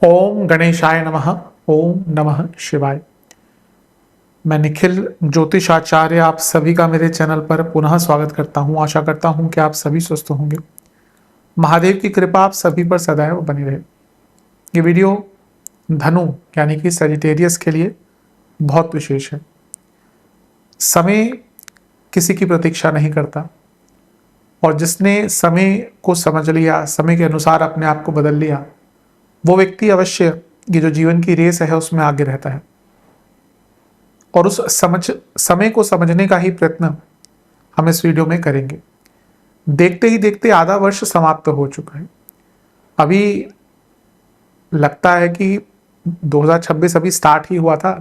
ओम गणेशाय नमः। ओम नमः शिवाय। मैं निखिल ज्योतिषाचार्य आप सभी का मेरे चैनल पर पुनः स्वागत करता हूं। आशा करता हूं कि आप सभी स्वस्थ होंगे। महादेव की कृपा आप सभी पर सदैव बनी रहे। ये वीडियो धनु यानी कि सजिटेरियस के लिए बहुत विशेष है। समय किसी की प्रतीक्षा नहीं करता और जिसने समय को समझ लिया, समय के अनुसार अपने आप को बदल लिया, वो व्यक्ति अवश्य ये जो जीवन की रेस है उसमें आगे रहता है और उस समय को समझने का ही प्रयत्न हम इस वीडियो में करेंगे। देखते ही देखते आधा वर्ष समाप्त हो चुका है। अभी लगता है कि 2026 अभी स्टार्ट ही हुआ था,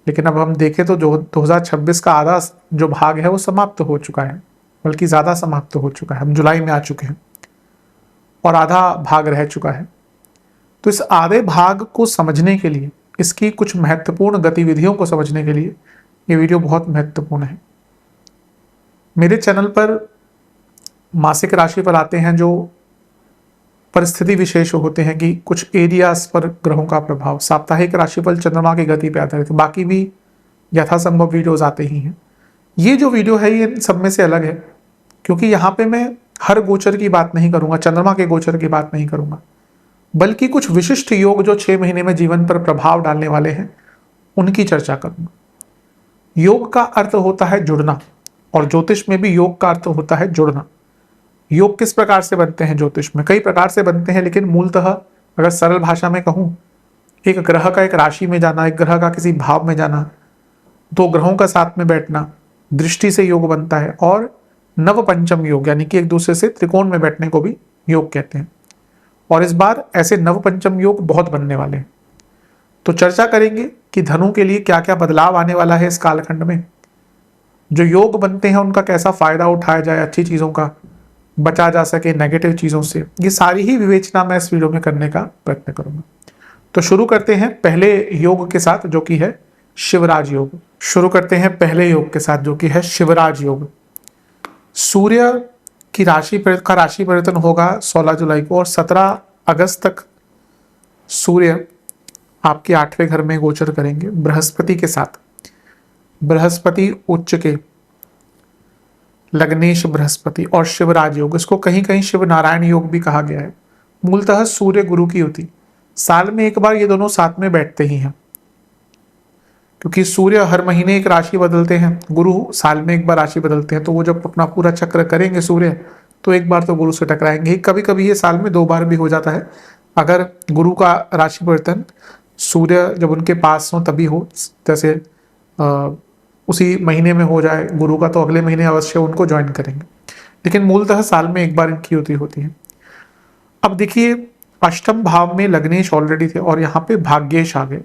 लेकिन अब हम देखें तो जो 2026 का आधा जो भाग है वो समाप्त हो चुका है, बल्कि ज़्यादा समाप्त हो चुका है। हम जुलाई में आ चुके हैं और आधा भाग रह चुका है। तो इस आधे भाग को समझने के लिए, इसकी कुछ महत्वपूर्ण गतिविधियों को समझने के लिए ये वीडियो बहुत महत्वपूर्ण है। मेरे चैनल पर मासिक राशि पर आते हैं जो परिस्थिति विशेष होते हैं कि कुछ एरियाज पर ग्रहों का प्रभाव, साप्ताहिक राशिफल चंद्रमा की गति पर आधारित, बाकी भी यथासंभव वीडियोज आते ही हैं। ये जो वीडियो है ये इन सब में से अलग है, क्योंकि यहाँ पे मैं हर गोचर की बात नहीं करूंगा, चंद्रमा के गोचर की बात नहीं करूंगा, बल्कि कुछ विशिष्ट योग जो 6 महीने में जीवन पर प्रभाव डालने वाले हैं उनकी चर्चा करूंगा। योग का अर्थ होता है जुड़ना, और ज्योतिष में भी योग का अर्थ होता है जुड़ना। योग किस प्रकार से बनते हैं? ज्योतिष में कई प्रकार से बनते हैं, लेकिन मूलतः अगर सरल भाषा में कहूं, एक ग्रह का एक राशि में जाना, एक ग्रह का किसी भाव में जाना, दो ग्रहों का साथ में बैठना, दृष्टि से योग बनता है। और नव पंचम योग यानी कि एक दूसरे से त्रिकोण में बैठने को भी योग कहते हैं। और इस बार ऐसे नव पंचम योग बहुत बनने वाले हैं। तो चर्चा करेंगे कि धनु के लिए क्या क्या बदलाव आने वाला है इस कालखंड में, जो योग बनते हैं उनका कैसा फायदा उठाया जाए, अच्छी चीजों का बचा जा सके नेगेटिव चीजों से। ये सारी ही विवेचना मैं इस वीडियो में करने का प्रयत्न करूंगा। तो शुरू करते हैं पहले योग के साथ, जो कि है शिवराज योग। शुरू करते हैं पहले योग के साथ, जो कि है शिवराज योग। सूर्य की राशि परिवर्तन होगा 16 जुलाई को, और 17 अगस्त तक सूर्य आपके 8वें घर में गोचर करेंगे बृहस्पति के साथ। बृहस्पति उच्च के, लग्नेश बृहस्पति और शिवराज योग, इसको कहीं कहीं शिव नारायण योग भी कहा गया है। मूलतः सूर्य गुरु की युति, साल में एक बार ये दोनों साथ में बैठते ही हैं, क्योंकि सूर्य हर महीने एक राशि बदलते हैं, गुरु साल में एक बार राशि बदलते हैं। तो वो जब अपना पूरा चक्र करेंगे सूर्य, तो एक बार तो गुरु से टकराएंगे ही। कभी कभी ये साल में 2 बार भी हो जाता है, अगर गुरु का राशि परिवर्तन सूर्य जब उनके पास हो तभी हो। जैसे उसी महीने में हो जाए गुरु का, तो अगले महीने अवश्य उनको ज्वाइन करेंगे, लेकिन मूलतः साल में एक बार इनकी युति होती है। अब देखिए, अष्टम भाव में लग्नेश ऑलरेडी थे और यहाँ पे भाग्येश आ गए।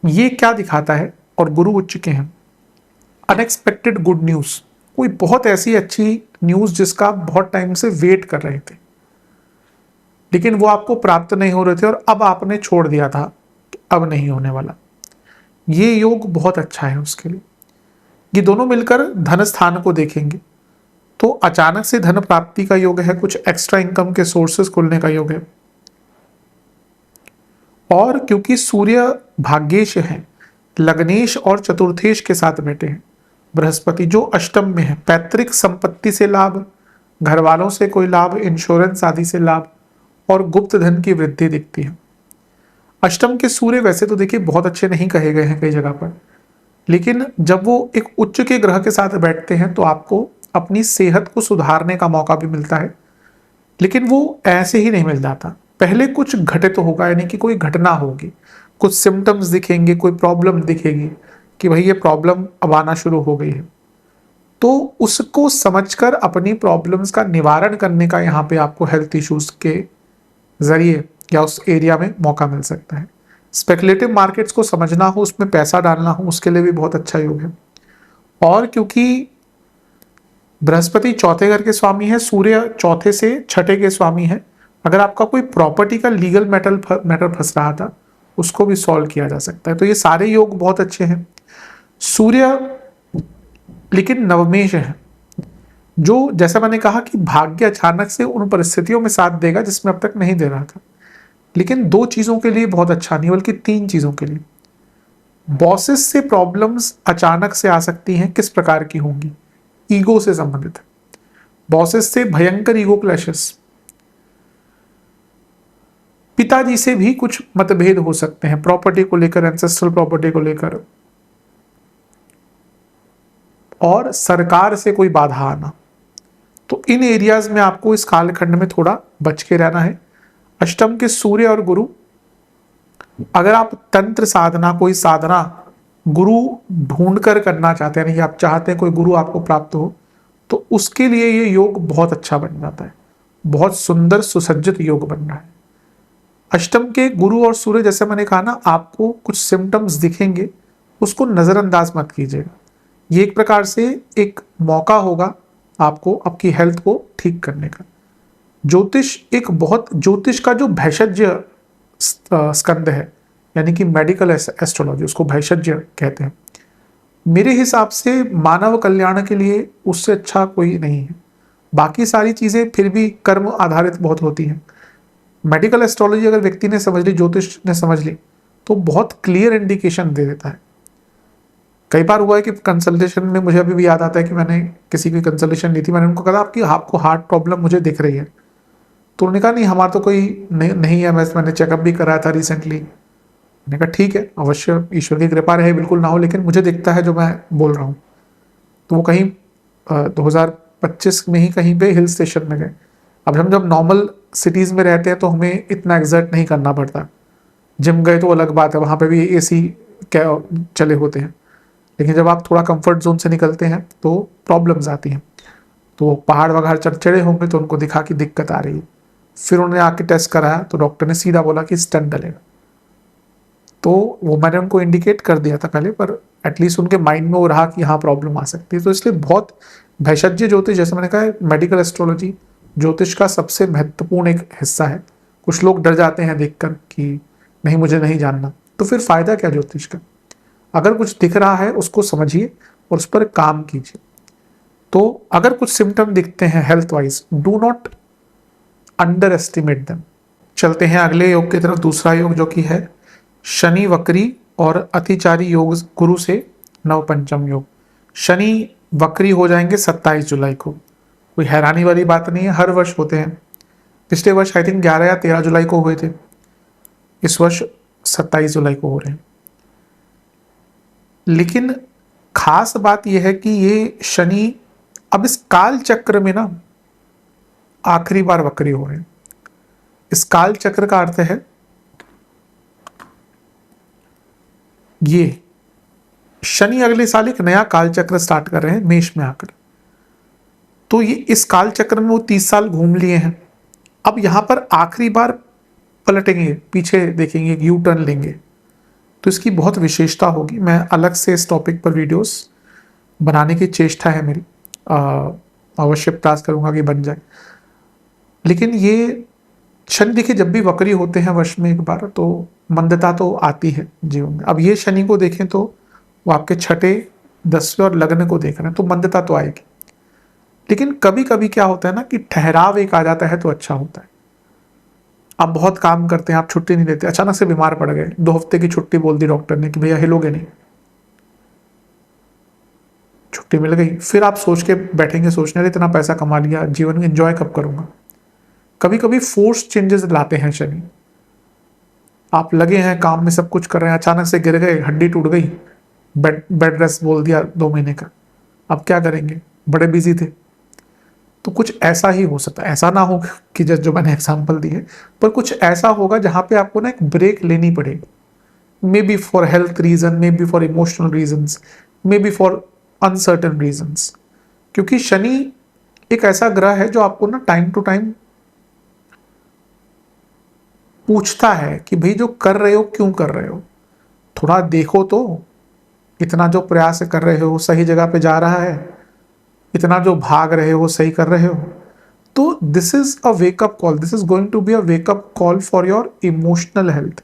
ये क्या दिखाता है? और गुरु उच्च के हैं। अनएक्सपेक्टेड गुड न्यूज, कोई बहुत ऐसी अच्छी न्यूज जिसका आप बहुत टाइम से वेट कर रहे थे, लेकिन वो आपको प्राप्त नहीं हो रहे थे और अब आपने छोड़ दिया था, अब नहीं होने वाला। ये योग बहुत अच्छा है उसके लिए। ये दोनों मिलकर धन स्थान को देखेंगे तो अचानक से धन प्राप्ति का योग है, कुछ एक्स्ट्रा इनकम के सोर्सेस खुलने का योग है। और क्योंकि सूर्य भाग्येश है, लग्नेश और चतुर्थेश के साथ बैठे हैं, बृहस्पति जो अष्टम में है, पैतृक संपत्ति से लाभ, घर वालों से कोई लाभ, इंश्योरेंस आदि से लाभ और गुप्त धन की वृद्धि दिखती है। अष्टम के सूर्य वैसे तो देखिए बहुत अच्छे नहीं कहे गए हैं कई जगह पर, लेकिन जब वो एक उच्च के ग्रह के साथ बैठते हैं तो आपको अपनी सेहत को सुधारने का मौका भी मिलता है। लेकिन वो ऐसे ही नहीं मिल जाता, पहले कुछ घटित होगा, यानी कि कोई घटना होगी, कुछ सिम्टम्स दिखेंगे, कोई प्रॉब्लम दिखेगी कि भाई ये प्रॉब्लम अब आना शुरू हो गई है। तो उसको समझकर अपनी प्रॉब्लम्स का निवारण करने का यहाँ पे आपको हेल्थ इश्यूज के जरिए या उस एरिया में मौका मिल सकता है। स्पेकुलेटिव मार्केट्स को समझना हो, उसमें पैसा डालना हो, उसके लिए भी बहुत अच्छा योग है। और क्योंकि बृहस्पति चौथे घर के स्वामी है, सूर्य चौथे से छठे के स्वामी है, अगर आपका कोई प्रॉपर्टी का लीगल मैटर फंस रहा था उसको भी सॉल्व किया जा सकता है। तो ये सारे योग बहुत अच्छे हैं। सूर्य लेकिन नवमेश है, जो जैसा मैंने कहा कि भाग्य अचानक से उन परिस्थितियों में साथ देगा जिसमें अब तक नहीं दे रहा था। लेकिन 2 चीज़ों के लिए बहुत अच्छा नहीं, बल्कि 3 चीज़ों के लिए। बॉसेस से प्रॉब्लम्स अचानक से आ सकती हैं, किस प्रकार की होंगी? ईगो से संबंधित है। बॉसेस से भयंकर ईगो क्लैशेस। पिताजी से भी कुछ मतभेद हो सकते हैं, प्रॉपर्टी को लेकर, एंसेस्ट्रल प्रॉपर्टी को लेकर, और सरकार से कोई बाधा आना। तो इन एरियाज में आपको इस कालखंड में थोड़ा बच के रहना है। अष्टम के सूर्य और गुरु, अगर आप तंत्र साधना, कोई साधना गुरु ढूंढ कर करना चाहते हैं, नहीं आप चाहते हैं कोई गुरु आपको प्राप्त हो, तो उसके लिए ये योग बहुत अच्छा बन जाता है। बहुत सुंदर सुसज्जित योग बन रहा है। अष्टम के गुरु और सूर्य, जैसे मैंने कहा ना, आपको कुछ सिम्टम्स दिखेंगे, उसको नजरअंदाज मत कीजिएगा। ये एक प्रकार से एक मौका होगा आपको आपकी हेल्थ को ठीक करने का। ज्योतिष एक बहुत, ज्योतिष का जो भैषज्य स्कंद है, यानी कि मेडिकल एस्ट्रोलॉजी, उसको भैषज्य कहते हैं। मेरे हिसाब से मानव कल्याण के लिए उससे अच्छा कोई नहीं है। बाकी सारी चीजें फिर भी कर्म आधारित बहुत होती हैं। मेडिकल एस्ट्रोलॉजी अगर व्यक्ति ने समझ ली, ज्योतिष ने समझ ली, तो बहुत क्लियर इंडिकेशन दे देता है। कई बार हुआ है कि कंसल्टेशन में, मुझे अभी भी याद आता है कि मैंने किसी की कंसल्टेशन ली थी, मैंने उनको कहा आपको हार्ट प्रॉब्लम मुझे दिख रही है, तो उन्होंने कहा नहीं हमारा तो कोई नहीं है, मैंने चेकअप भी कराया था रिसेंटली। मैंने कहा ठीक है, अवश्य ईश्वर की कृपा रहे, बिल्कुल ना हो, लेकिन मुझे दिखता है जो मैं बोल रहा हूँ। तो वो कहीं 2025 में ही कहीं पे हिल स्टेशन में गए। अब हम जब नॉर्मल सिटीज में रहते हैं तो हमें इतना एग्जर्ट नहीं करना पड़ता। जिम गए तो अलग बात है, वहां पे भी एसी चले होते हैं, लेकिन जब आप थोड़ा कंफर्ट जोन से निकलते हैं तो प्रॉब्लम्स आती हैं। तो पहाड़ वगैरह चढ़े होंगे तो उनको दिखा कि दिक्कत आ रही है। फिर उन्होंने आके टेस्ट कराया तो डॉक्टर ने सीधा बोला कि स्टेंट डलेगा। तो वो मैंने उनको इंडिकेट कर दिया था पहले, पर एटलीस्ट उनके माइंड में वो रहा कि हाँ प्रॉब्लम आ सकती है। तो इसलिए बहुत भैषज्य ज्योतिष, जैसे मैंने कहा, मेडिकल एस्ट्रोलॉजी ज्योतिष का सबसे महत्वपूर्ण एक हिस्सा है। कुछ लोग डर जाते हैं देखकर कि नहीं मुझे नहीं जानना, तो फिर फायदा क्या ज्योतिष का? अगर कुछ दिख रहा है उसको समझिए और उस पर काम कीजिए। तो अगर कुछ सिम्टम दिखते हैं health wise, do not under estimate them. चलते हैं अगले योग की तरफ। दूसरा योग जो कि है शनि वक्री और अतिचारी योग, गुरु से नवपंचम योग। शनि वक्री हो जाएंगे 27 जुलाई को। कोई हैरानी वाली बात नहीं है, हर वर्ष होते हैं। पिछले वर्ष आई थिंक 11 या 13 जुलाई को हुए थे, इस वर्ष 27 जुलाई को हो रहे हैं। लेकिन खास बात यह है कि ये शनि अब इस काल चक्र में ना आखिरी बार वक्री हो रहे हैं। इस काल चक्र का अर्थ है ये शनि अगले साल एक नया काल चक्र स्टार्ट कर रहे हैं मेष में आकर। तो ये इस काल चक्र में वो 30 साल घूम लिए हैं, अब यहां पर आखिरी बार पलटेंगे, पीछे देखेंगे, यू टर्न लेंगे। तो इसकी बहुत विशेषता होगी। मैं अलग से इस टॉपिक पर वीडियोस बनाने की चेष्टा है मेरी, अवश्य प्रयास करूंगा कि बन जाए। लेकिन ये शनि देखिए, जब भी वक्री होते हैं वर्ष में एक बार, तो मंदता तो आती है जीवन में। अब ये शनि को देखें तो वो आपके छठे, 10वें और लग्न को देख रहे हैं, तो मंदता तो आएगी। लेकिन कभी कभी क्या होता है ना कि ठहराव एक आ जाता है तो अच्छा होता है। आप बहुत काम करते हैं, आप छुट्टी नहीं लेते, अचानक से बीमार पड़ गए, 2 हफ्ते की छुट्टी बोल दी डॉक्टर ने कि भैया हिलोगे नहीं, छुट्टी मिल गई। फिर आप सोच के बैठेंगे, सोचने रहे इतना पैसा कमा लिया, जीवन में एंजॉय कब करूंगा। कभी कभी फोर्स चेंजेस लाते हैं शनि। आप लगे हैं काम में, सब कुछ कर रहे हैं, अचानक से गिर गए, हड्डी टूट गई, बेड रेस्ट बोल दिया 2 महीने का। अब क्या करेंगे, बड़े बिजी थे। तो कुछ ऐसा ही हो सकता है, ऐसा ना हो कि जो मैंने एग्जांपल दी है, पर कुछ ऐसा होगा जहां पे आपको ना एक ब्रेक लेनी पड़ेगी। May be for health reason, may be for emotional reasons, may be for uncertain reasons. क्योंकि शनि एक ऐसा ग्रह है जो आपको ना टाइम टू टाइम पूछता है कि भाई जो कर रहे हो क्यों कर रहे हो, थोड़ा देखो तो, इतना जो प्रयास कर रहे हो सही जगह पे जा रहा है, इतना जो भाग रहे हो सही कर रहे हो। तो this is a wake up call, this is going to be a wake up call for your emotional health.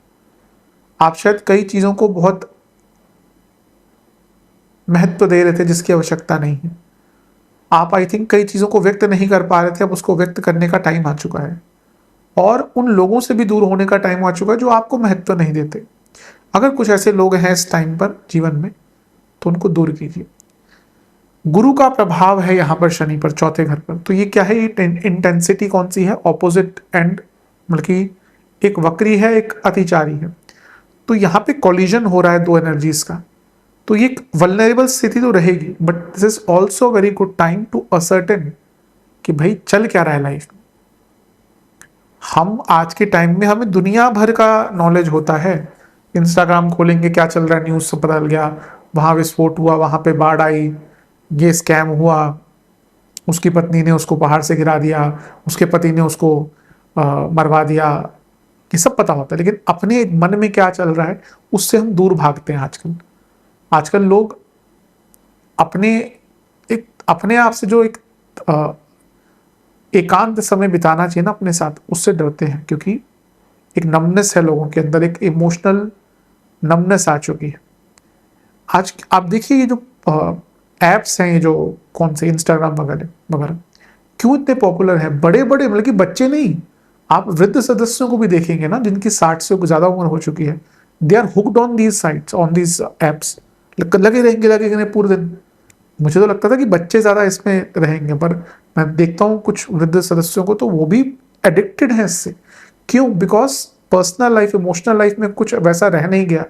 आप शायद कई चीजों को बहुत महत्व दे रहे थे जिसकी आवश्यकता नहीं है। आप आई थिंक कई चीजों को व्यक्त नहीं कर पा रहे थे, अब उसको व्यक्त करने का टाइम आ चुका है। और उन लोगों से भी दूर होने का टाइम आ चुका है जो आपको महत्व नहीं देते। अगर कुछ ऐसे लोग हैं इस टाइम पर जीवन में, तो उनको दूर कीजिए। गुरु का प्रभाव है यहाँ पर शनि पर, चौथे घर पर। तो ये क्या है, ये इंटेंसिटी कौन सी है, ऑपोजिट एंड, मतलब कि एक वक्री है, एक अतिचारी है। तो यहाँ पे कॉलिजन हो रहा है दो एनर्जीज का। तो ये एक वल्नरेबल स्थिति तो रहेगी, but this is also very good time to ascertain कि भाई चल क्या रहा है लाइफ में। हम आज के टाइम में हमें दुनिया भर का नॉलेज होता है। इंस्टाग्राम खोलेंगे, क्या चल रहा है, न्यूज से पता चल गया, वहां विस्फोट हुआ, वहां पे बाढ़ आई, ये स्कैम हुआ, उसकी पत्नी ने उसको पहाड़ से गिरा दिया, उसके पति ने उसको मरवा दिया, ये सब पता होता है। लेकिन अपने मन में क्या चल रहा है उससे हम दूर भागते हैं आजकल। आजकल लोग अपने आप से जो एक एकांत समय बिताना चाहिए ना अपने साथ, उससे डरते हैं, क्योंकि एक नमनेस है लोगों के अंदर, एक इमोशनल नमनेस आ चुकी है। आज आप देखिए ये जो एप्स हैं, ये जो कौन से इंस्टाग्राम वगैरह वगैरह, क्यों इतने पॉपुलर है। बड़े बड़े, मतलब कि बच्चे नहीं, आप वृद्ध सदस्यों को भी देखेंगे ना, जिनकी 60 से ज्यादा उम्र हो चुकी है, they are hooked on these sites, on these apps, लगे रहेंगे पूरे दिन। मुझे तो लगता था कि बच्चे ज्यादा इसमें रहेंगे, पर मैं देखता हूँ कुछ वृद्ध सदस्यों को, तो वो भी एडिक्टेड है इससे। क्यों? Because personal life, emotional life में कुछ वैसा रह नहीं गया।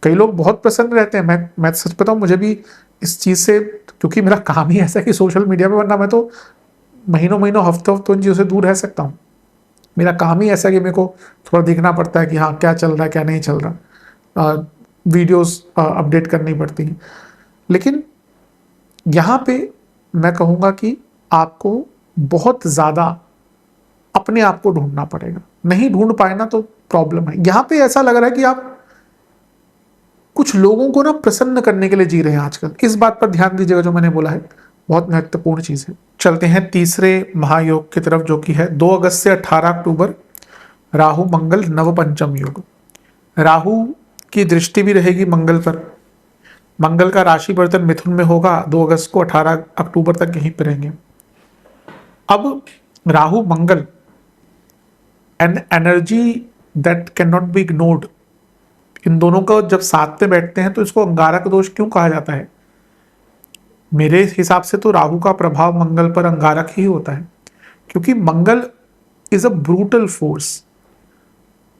कई लोग बहुत प्रसन्न रहते हैं, मैं सच बताऊं, मुझे भी इस चीज से, क्योंकि मेरा काम ही ऐसा है कि सोशल मीडिया पे, वरना मैं तो महीनों महीनों हफ्तों हफ्तों इन चीज़ों से दूर रह सकता हूँ। मेरा काम ही ऐसा है कि मेरे को थोड़ा देखना पड़ता है कि हाँ क्या चल रहा है क्या नहीं चल रहा, वीडियोस अपडेट करनी पड़ती हैं। लेकिन यहाँ पे मैं कहूँगा कि आपको बहुत ज़्यादा अपने आप को ढूंढना पड़ेगा। नहीं ढूंढ पाए ना तो प्रॉब्लम है। यहाँ पे ऐसा लग रहा है कि आप कुछ लोगों को ना प्रसन्न करने के लिए जी रहे हैं आजकल। इस बात पर ध्यान दीजिएगा, जो मैंने बोला है बहुत महत्वपूर्ण चीज है। चलते हैं तीसरे महायोग की तरफ, जो कि है 2 अगस्त से 18 अक्टूबर, राहु मंगल नव पंचम योग। राहु की दृष्टि भी रहेगी मंगल पर। मंगल का राशि परिवर्तन मिथुन में होगा 2 अगस्त को, 18 अक्टूबर तक यहीं पर रहेंगे। अब Rahu Mangal, an energy that can not be ignored, इन दोनों को जब साथ में बैठते हैं तो इसको अंगारक दोष क्यों कहा जाता है? मेरे हिसाब से तो राहु का प्रभाव मंगल पर अंगारक ही होता है, क्योंकि Mangal is a brutal force.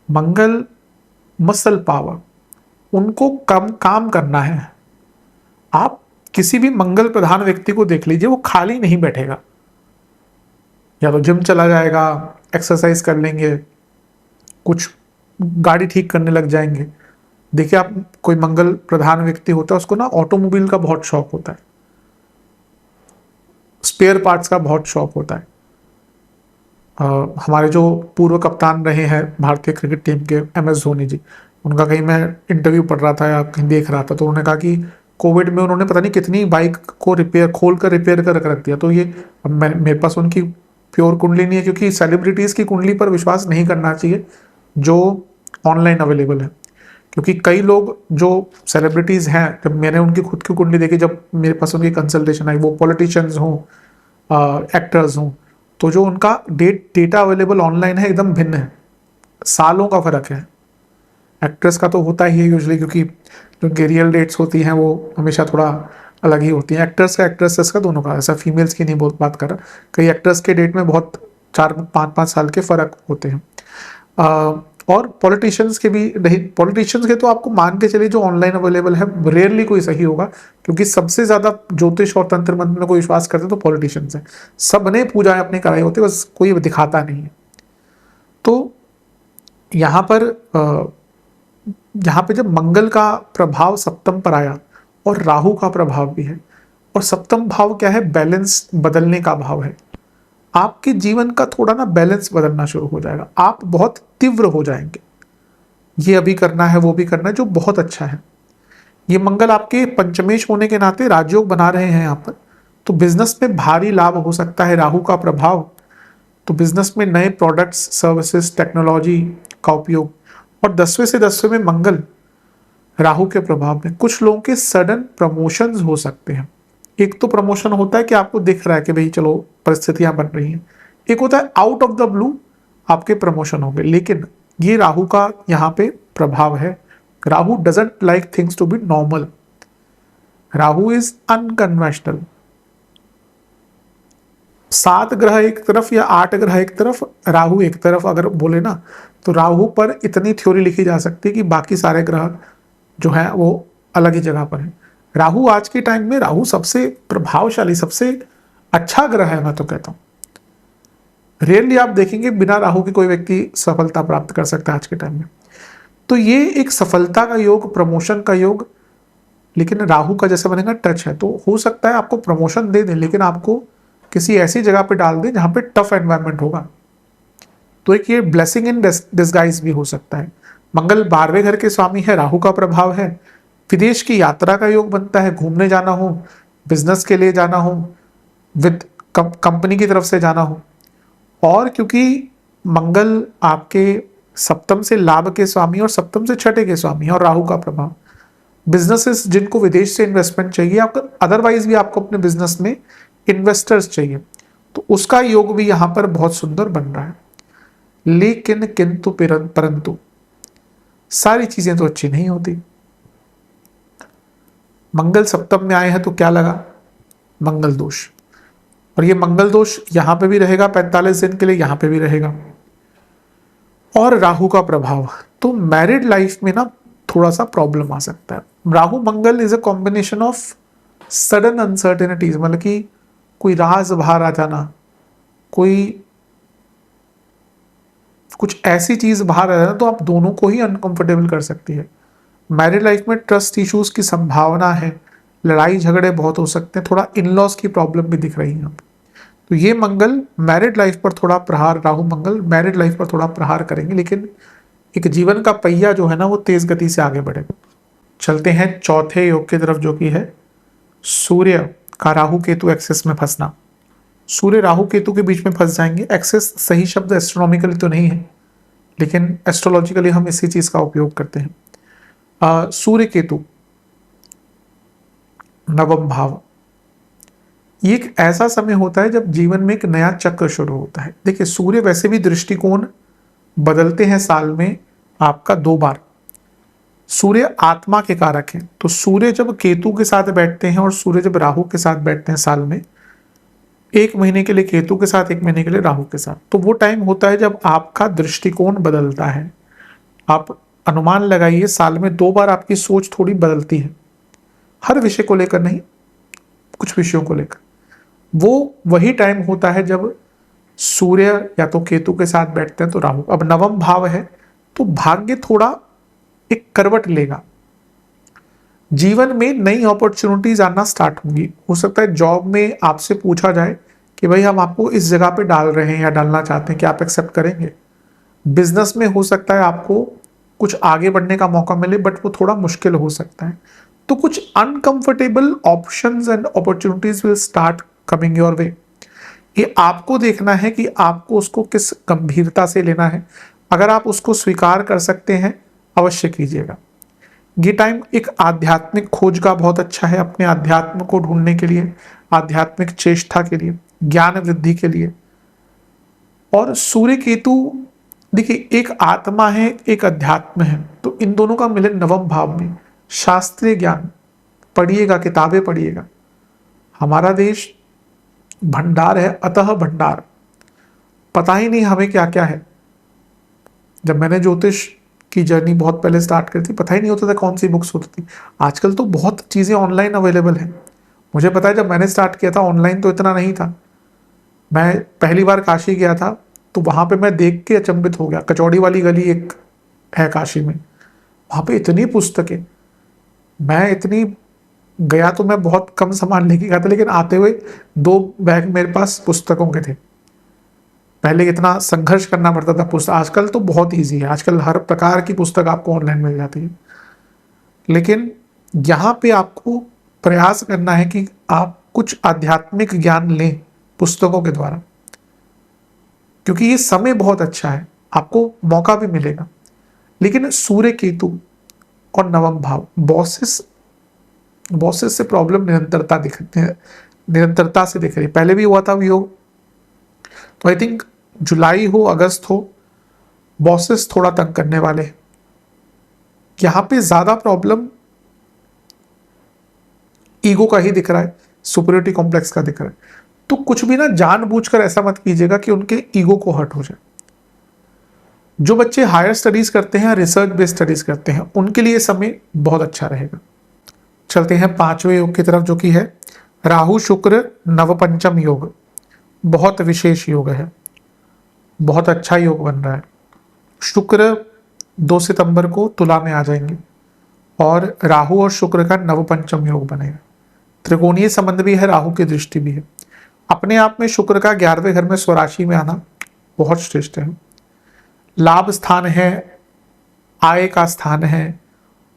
Mangal muscle power, उनको कम काम करना है। आप किसी भी मंगल प्रधान व्यक्ति को देख लीजिए, वो खाली नहीं बैठेगा, या तो जिम चला जाएगा, एक्सरसाइज कर लेंगे, कुछ गाड़ी ठीक करने लग जाएंगे। देखिए आप, कोई मंगल प्रधान व्यक्ति होता है, उसको ना ऑटोमोबाइल का बहुत शौक होता है, स्पेयर पार्ट्स का बहुत शौक होता है। हमारे जो पूर्व कप्तान रहे हैं भारतीय क्रिकेट टीम के, MS धोनी जी, उनका कहीं मैं इंटरव्यू पढ़ रहा था या कहीं देख रहा था, तो उन्होंने कहा कि कोविड में उन्होंने पता नहीं कितनी बाइक को खोल कर रिपेयर कर रख दिया। तो ये मेरे पास उनकी प्योर कुंडली नहीं है, क्योंकि सेलिब्रिटीज की कुंडली पर विश्वास नहीं करना चाहिए जो ऑनलाइन अवेलेबल है। क्योंकि कई लोग जो सेलिब्रिटीज हैं, जब मैंने उनकी खुद की कुंडली देखी, जब मेरे पास उनकी कंसल्टेशन आई, वो पॉलिटिशियंस हों, एक्टर्स हों, तो जो उनका डेटा अवेलेबल ऑनलाइन है एकदम भिन्न है, सालों का फर्क है। एक्ट्रेस का तो होता ही है यूजली, क्योंकि जो रियल डेट्स होती हैं वो हमेशा थोड़ा अलग ही होती हैं। एक्टर्स का, एक्ट्रेसेस का, दोनों का, ऐसा फीमेल्स की नहीं बहुत बात कर रहा। कई एक्टर्स के डेट में बहुत 4-5 साल के फर्क होते हैं। और पॉलिटिशियंस के भी नहीं, पॉलिटिशियंस के तो आपको मान के चलिए जो ऑनलाइन अवेलेबल है रेयरली कोई सही होगा, क्योंकि सबसे ज्यादा ज्योतिष और तंत्र मंत्र में कोई विश्वास करते तो पॉलिटिशियंस हैं। सबने पूजाएं अपनी कराई होती है, बस कोई दिखाता नहीं है। तो यहाँ पे जब मंगल का प्रभाव सप्तम पर आया, और राहु का प्रभाव भी है, और सप्तम भाव क्या है, बैलेंस बदलने का भाव है। आपके जीवन का थोड़ा ना बैलेंस बदलना शुरू हो जाएगा, आप बहुत तीव्र हो जाएंगे, ये अभी करना है वो भी करना है, जो बहुत अच्छा है। ये मंगल आपके पंचमेश होने के नाते राजयोग बना रहे हैं यहाँ पर, तो बिजनेस में भारी लाभ हो सकता है। राहु का प्रभाव, तो बिजनेस में नए प्रोडक्ट्स, सर्विसेज, टेक्नोलॉजी का उपयोग। और 10वें से 10वें में मंगल राहु के प्रभाव में कुछ लोगों के सडन प्रमोशंस हो सकते हैं। एक तो प्रमोशन होता है कि आपको दिख रहा है कि भाई चलो परिस्थितियां बन रही हैं, एक होता है आउट ऑफ द ब्लू आपके प्रमोशन होंगे, लेकिन ये राहु का यहाँ पे प्रभाव है। Rahu doesn't like things to be normal, Rahu is unconventional. 7 ग्रह एक तरफ या 8 ग्रह एक तरफ, राहु एक तरफ अगर बोले ना, तो राहु पर इतनी थ्योरी लिखी जा सकती है कि बाकी सारे ग्रह जो है वो अलग ही जगह पर है। राहु आज के टाइम में, राहु सबसे प्रभावशाली, सबसे अच्छा ग्रह है, मैं तो कहता हूं। रेयरली आप देखेंगे बिना राहु के कोई व्यक्ति सफलता प्राप्त कर सकता है आज के टाइम में। तो ये एक सफलता का योग, प्रमोशन का योग, लेकिन राहु का जैसे बनेगा टच है, तो हो सकता है आपको प्रमोशन दे दें, लेकिन आपको किसी ऐसी जगह पे डाल दें जहां पे टफ एनवायरनमेंट होगा। तो एक ये ब्लेसिंग इन डिस्गाइज भी हो सकता है। मंगल 12वें घर के स्वामी है, राहु का प्रभाव है, विदेश की यात्रा का योग बनता है, घूमने जाना हो, बिजनेस के लिए जाना हो, विद कंपनी की तरफ से जाना हो। और क्योंकि मंगल आपके सप्तम से लाभ के स्वामी और सप्तम से छठे के स्वामी है, और राहु का प्रभाव, बिजनेसेस जिनको विदेश से इन्वेस्टमेंट चाहिए, आपको अदरवाइज भी आपको अपने बिजनेस में इन्वेस्टर्स चाहिए, तो उसका योग भी यहां पर बहुत सुंदर बन रहा है। लेकिन किंतु परंतु सारी चीजें तो अच्छी नहीं होती। मंगल सप्तम में आए हैं तो क्या लगा? मंगल दोष। और ये मंगल दोष यहां पे भी रहेगा 45 दिन के लिए, यहां पे भी रहेगा। और राहु का प्रभाव, तो मैरिड लाइफ में ना थोड़ा सा प्रॉब्लम आ सकता है। Rahu Mangal is a combination of sudden uncertainties, मतलब कि कोई राज बाहर आ जाना, कोई कुछ ऐसी चीज बाहर आ जाना, तो आप दोनों को ही अनकंफर्टेबल कर सकती है। मैरिड लाइफ में ट्रस्ट इश्यूज की संभावना है, लड़ाई झगड़े बहुत हो सकते हैं, थोड़ा इन लॉज की प्रॉब्लम भी दिख रही है यहाँ पे। तो ये मंगल मैरिड लाइफ पर थोड़ा प्रहार, राहु मंगल मैरिड लाइफ पर थोड़ा प्रहार करेंगे, लेकिन एक जीवन का पहिया जो है ना वो तेज गति से आगे बढ़ेगा। चलते हैं चौथे योग की तरफ, जो कि है सूर्य का राहु केतु एक्सेस में फंसना। सूर्य राहु केतु के बीच में फंस जाएंगे। एक्सेस सही शब्द एस्ट्रोनॉमिकली तो नहीं है, लेकिन एस्ट्रोलॉजिकली हम इसी चीज का उपयोग करते हैं। सूर्य केतु नवम भाव, ये एक ऐसा समय होता है जब जीवन में एक नया चक्र शुरू होता है। देखिए, सूर्य वैसे भी दृष्टिकोण बदलते हैं साल में आपका 2 बार। सूर्य आत्मा के कारक हैं, तो सूर्य जब केतु के साथ बैठते हैं और सूर्य जब राहु के साथ बैठते हैं साल में, 1 महीने के लिए केतु के साथ, 1 महीने के लिए राहु के साथ, तो वो टाइम होता है जब आपका दृष्टिकोण बदलता है। आप अनुमान लगाइए, साल में 2 बार आपकी सोच थोड़ी बदलती है, हर विषय को लेकर नहीं, कुछ विषयों को लेकर। वो वही टाइम होता है जब सूर्य या तो केतु के साथ बैठते हैं तो राहु। अब नवम भाव है, तो भाग्य थोड़ा एक करवट लेगा, जीवन में नई अपॉर्चुनिटीज आना स्टार्ट होंगी। हो सकता है जॉब में आपसे पूछा जाए कि भाई हम आपको इस जगह पे डाल रहे हैं या डालना चाहते हैं, कि आप एक्सेप्ट करेंगे। बिजनेस में हो सकता है आपको कुछ आगे बढ़ने का मौका मिले, बट वो थोड़ा मुश्किल हो सकता है। तो कुछ uncomfortable options and opportunities will start coming your way. ये आपको देखना है कि आपको उसको किस गंभीरता से लेना है। अगर आप उसको स्वीकार कर सकते हैं, अवश्य कीजिएगा। ये टाइम एक आध्यात्मिक खोज का बहुत अच्छा है, अपने अध्यात्म को ढूंढने के लिए, आध्यात्मिक चेष्टा के लिए, ज्ञान वृद्धि के लिए। और सूर्य केतु, देखिए, एक आत्मा है, एक अध्यात्म है, तो इन दोनों का मिलन नवम भाव में। शास्त्रीय ज्ञान पढ़िएगा, किताबें पढ़िएगा। हमारा देश भंडार है, अतः भंडार, पता ही नहीं हमें क्या क्या है। जब मैंने ज्योतिष की जर्नी बहुत पहले स्टार्ट करी थी, पता ही नहीं होता था कौन सी बुक्स होती थी। आजकल तो बहुत चीज़ें ऑनलाइन अवेलेबल हैं। मुझे पता है जब मैंने स्टार्ट किया था ऑनलाइन तो इतना नहीं था। मैं पहली बार काशी गया था तो वहाँ पे मैं देख के अचंभित हो गया। कचौड़ी वाली गली एक है काशी में, वहाँ पे इतनी पुस्तकें। मैं इतनी गया तो मैं बहुत कम सामान लेके गया था, लेकिन आते हुए 2 बैग मेरे पास पुस्तकों के थे। पहले इतना संघर्ष करना पड़ता था पुस्तक, आजकल तो बहुत ईजी है। आजकल हर प्रकार की पुस्तक आपको ऑनलाइन मिल जाती है। लेकिन यहाँ पे आपको प्रयास करना है कि आप कुछ आध्यात्मिक ज्ञान लें पुस्तकों के द्वारा, क्योंकि ये समय बहुत अच्छा है, आपको मौका भी मिलेगा। लेकिन सूर्य केतु और नवम भाव, बॉसेस से प्रॉब्लम निरंतरता से दिख रही है। पहले भी हुआ था योग, तो आई थिंक जुलाई हो अगस्त हो, बॉसेस थोड़ा तंग करने वाले हैं। यहां पे ज्यादा प्रॉब्लम ईगो का ही दिख रहा है, सुपरियोरिटी कॉम्प्लेक्स का दिख रहा है। तो कुछ भी ना जानबूझकर ऐसा मत कीजिएगा कि उनके ईगो को हर्ट हो जाए। जो बच्चे हायर स्टडीज करते हैं, रिसर्च बेस्ड स्टडीज करते हैं, उनके लिए समय बहुत अच्छा रहेगा। चलते हैं पांचवें योग की तरफ, जो कि है राहु शुक्र नवपंचम योग। बहुत विशेष योग है, बहुत अच्छा योग बन रहा है। शुक्र 2 सितंबर को तुला में आ जाएंगे और राहु और शुक्र का नवपंचम योग बनेगा। त्रिकोणीय संबंध भी है, राहु की दृष्टि भी है। अपने आप में शुक्र का 11वें घर में स्वराशि में आना बहुत श्रेष्ठ है। लाभ स्थान है, आय का स्थान है,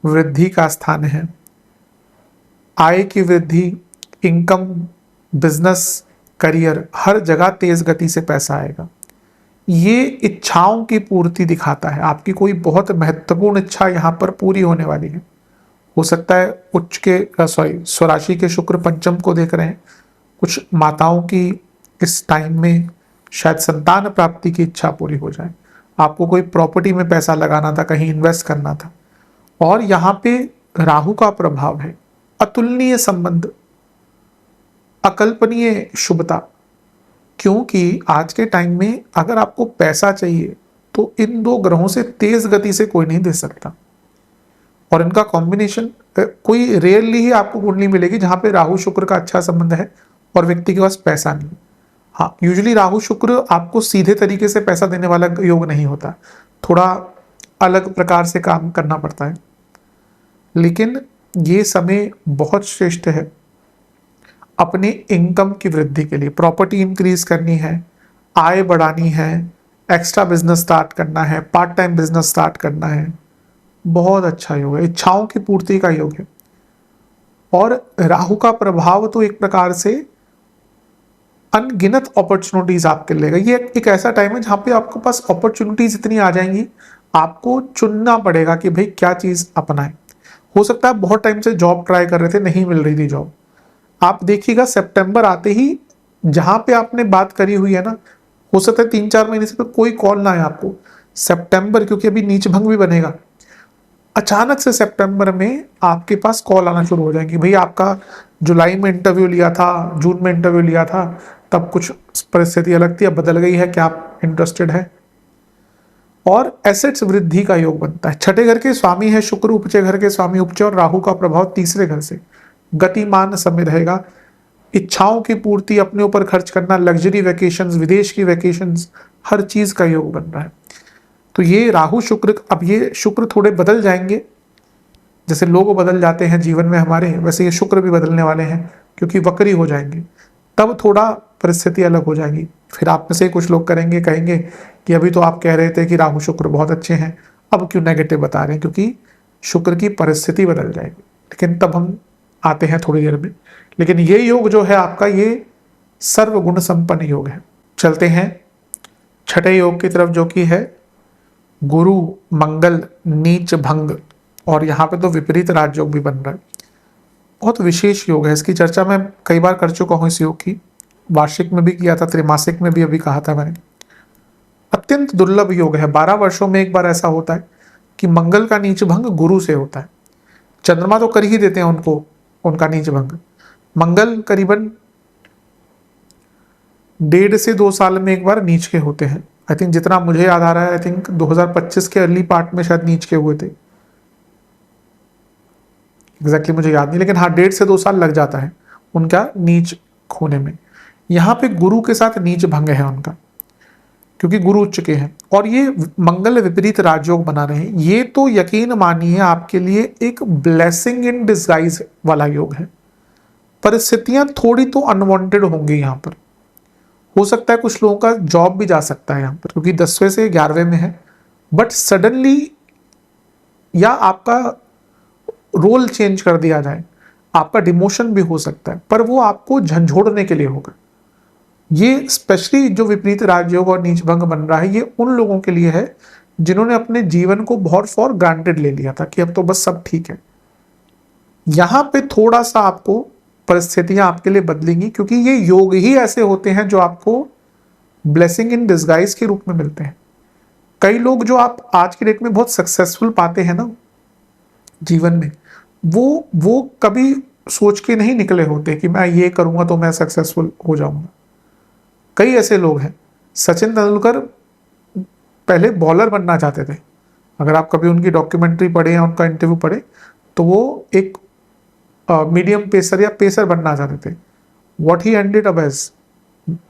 वृद्धि का स्थान है। आय की वृद्धि, इनकम, बिजनेस, करियर, हर जगह तेज गति से पैसा आएगा। ये इच्छाओं की पूर्ति दिखाता है। आपकी कोई बहुत महत्वपूर्ण इच्छा यहां पर पूरी होने वाली है। हो सकता है उच्च के स्वराशि के शुक्र पंचम को देख रहे हैं, कुछ माताओं की इस टाइम में शायद संतान प्राप्ति की इच्छा पूरी हो जाए। आपको कोई प्रॉपर्टी में पैसा लगाना था, कहीं इन्वेस्ट करना था, और यहाँ पे राहु का प्रभाव है। अतुलनीय संबंध, अकल्पनीय शुभता। क्योंकि आज के टाइम में अगर आपको पैसा चाहिए तो इन दो ग्रहों से तेज गति से कोई नहीं दे सकता। और इनका कॉम्बिनेशन कोई रेयरली ही आपको कुंडली मिलेगी जहां पे राहु शुक्र का अच्छा संबंध है और व्यक्ति के पास पैसा नहीं। हाँ, यूजुअली राहु शुक्र आपको सीधे तरीके से पैसा देने वाला योग नहीं होता, थोड़ा अलग प्रकार से काम करना पड़ता है। लेकिन ये समय बहुत श्रेष्ठ है अपने इनकम की वृद्धि के लिए। प्रॉपर्टी इंक्रीज करनी है, आय बढ़ानी है, एक्स्ट्रा बिजनेस स्टार्ट करना है, पार्ट टाइम बिजनेस स्टार्ट करना है। बहुत अच्छा योग है, इच्छाओं की पूर्ति का योग है। और राहु का प्रभाव तो एक प्रकार से अनगिनत अपॉर्चुनिटीज आपके लेगा। ये एक ऐसा टाइम है जहां पे आपके पास अपॉर्चुनिटीज इतनी आ जाएंगी, आपको चुनना पड़ेगा कि भाई क्या चीज अपनाएं। हो सकता है बहुत टाइम से जॉब ट्राई कर रहे थे, नहीं मिल रही थी जॉब, आप देखिएगा सितंबर आते ही जहां पे आपने बात करी हुई है ना, हो सकता है 3-4 महीने से तो कोई कॉल ना आए आपको। सितंबर, क्योंकि अभी नीच भंग भी बनेगा, अचानक से सितंबर में आपके पास कॉल आना शुरू हो जाएंगी। भाई आपका जुलाई में इंटरव्यू लिया था, जून में इंटरव्यू लिया था, तब कुछ परिस्थिति अलग थी, अब बदल गई है, क्या आप इंटरेस्टेड है। और एसेट्स वृद्धि का योग बनता है। छठे घर के स्वामी है शुक्र, उपचे घर के स्वामी उपचे, और राहु का प्रभाव तीसरे घर से। गतिमान समय रहेगा, इच्छाओं की पूर्ति, अपने ऊपर खर्च करना, लग्जरी वैकेशंस, विदेश की वैकेशंस, हर चीज का योग बन रहा है। तो ये राहु शुक्र, अब ये शुक्र थोड़े बदल जाएंगे, जैसे लोग बदल जाते हैं जीवन में हमारे, वैसे ये शुक्र भी बदलने वाले हैं, क्योंकि वक्री हो जाएंगे, तब थोड़ा परिस्थिति अलग हो जाएगी। फिर आप में से कुछ लोग कहेंगे कि अभी तो आप कह रहे थे कि राहु शुक्र बहुत अच्छे हैं, अब क्यों नेगेटिव बता रहे हैं, क्योंकि शुक्र की परिस्थिति बदल जाएगी। लेकिन तब हम आते हैं थोड़ी देर में। लेकिन ये योग जो है आपका, ये सर्वगुण संपन्न योग है। चलते हैं छठे योग की तरफ, जो कि है गुरु मंगल नीच भंग, और यहाँ पे तो विपरीत राजयोग भी बन रहा है। बहुत विशेष योग है, इसकी चर्चा मैं कई बार कर चुका हूँ। इस योग की वार्षिक में भी किया था, त्रैमासिक में भी अभी कहा था मैंने। अत्यंत दुर्लभ योग है, 12 वर्षों में एक बार ऐसा होता है कि मंगल का नीच भंग गुरु से होता है। चंद्रमा तो कर ही देते हैं उनको, उनका नीच भंग। मंगल करीबन 1.5 से 2 साल में एक बार नीच के होते हैं। आई थिंक जितना मुझे याद आ रहा है, आई थिंक 2025 के अर्ली पार्ट में शायद नीच के हुए थे, एग्जैक्टली मुझे याद नहीं, लेकिन हाँ 1.5 से 2 साल लग जाता है उनका नीच होने में। यहाँ पे गुरु के साथ नीच भंग है उनका, क्योंकि गुरु उच्च के हैं और ये मंगल विपरीत राजयोग बना रहे हैं। ये तो यकीन मानिए आपके लिए एक ब्लेसिंग इन डिस्गाइज वाला योग है। परिस्थितियां थोड़ी तो अनवांटेड होंगी यहाँ पर। हो सकता है कुछ लोगों का जॉब भी जा सकता है यहाँ पर, क्योंकि 10वें से 11वें में है, बट सडनली या आपका रोल चेंज कर दिया जाए, आपका डिमोशन भी हो सकता है, पर वो आपको झंझोड़ने के लिए होगा। ये स्पेशली जो विपरीत राजयोग और नीच भंग बन रहा है, ये उन लोगों के लिए है जिन्होंने अपने जीवन को बहुत फॉर ग्रांटेड ले लिया था कि अब तो बस सब ठीक है। यहां पे थोड़ा सा आपको परिस्थितियां आपके लिए बदलेंगी, क्योंकि ये योग ही ऐसे होते हैं जो आपको ब्लेसिंग इन डिस्गाइज के रूप में मिलते हैं। कई लोग जो आप आज की डेट में बहुत सक्सेसफुल पाते हैं ना जीवन में, वो कभी सोच के नहीं निकले होते कि मैं ये करूंगा तो मैं सक्सेसफुल हो जाऊंगा। कई ऐसे लोग हैं, सचिन तेंदुलकर पहले बॉलर बनना चाहते थे। अगर आप कभी उनकी डॉक्यूमेंट्री पढ़े या उनका इंटरव्यू पढ़े तो वो एक मीडियम पेसर या पेसर बनना चाहते थे। What he ended up as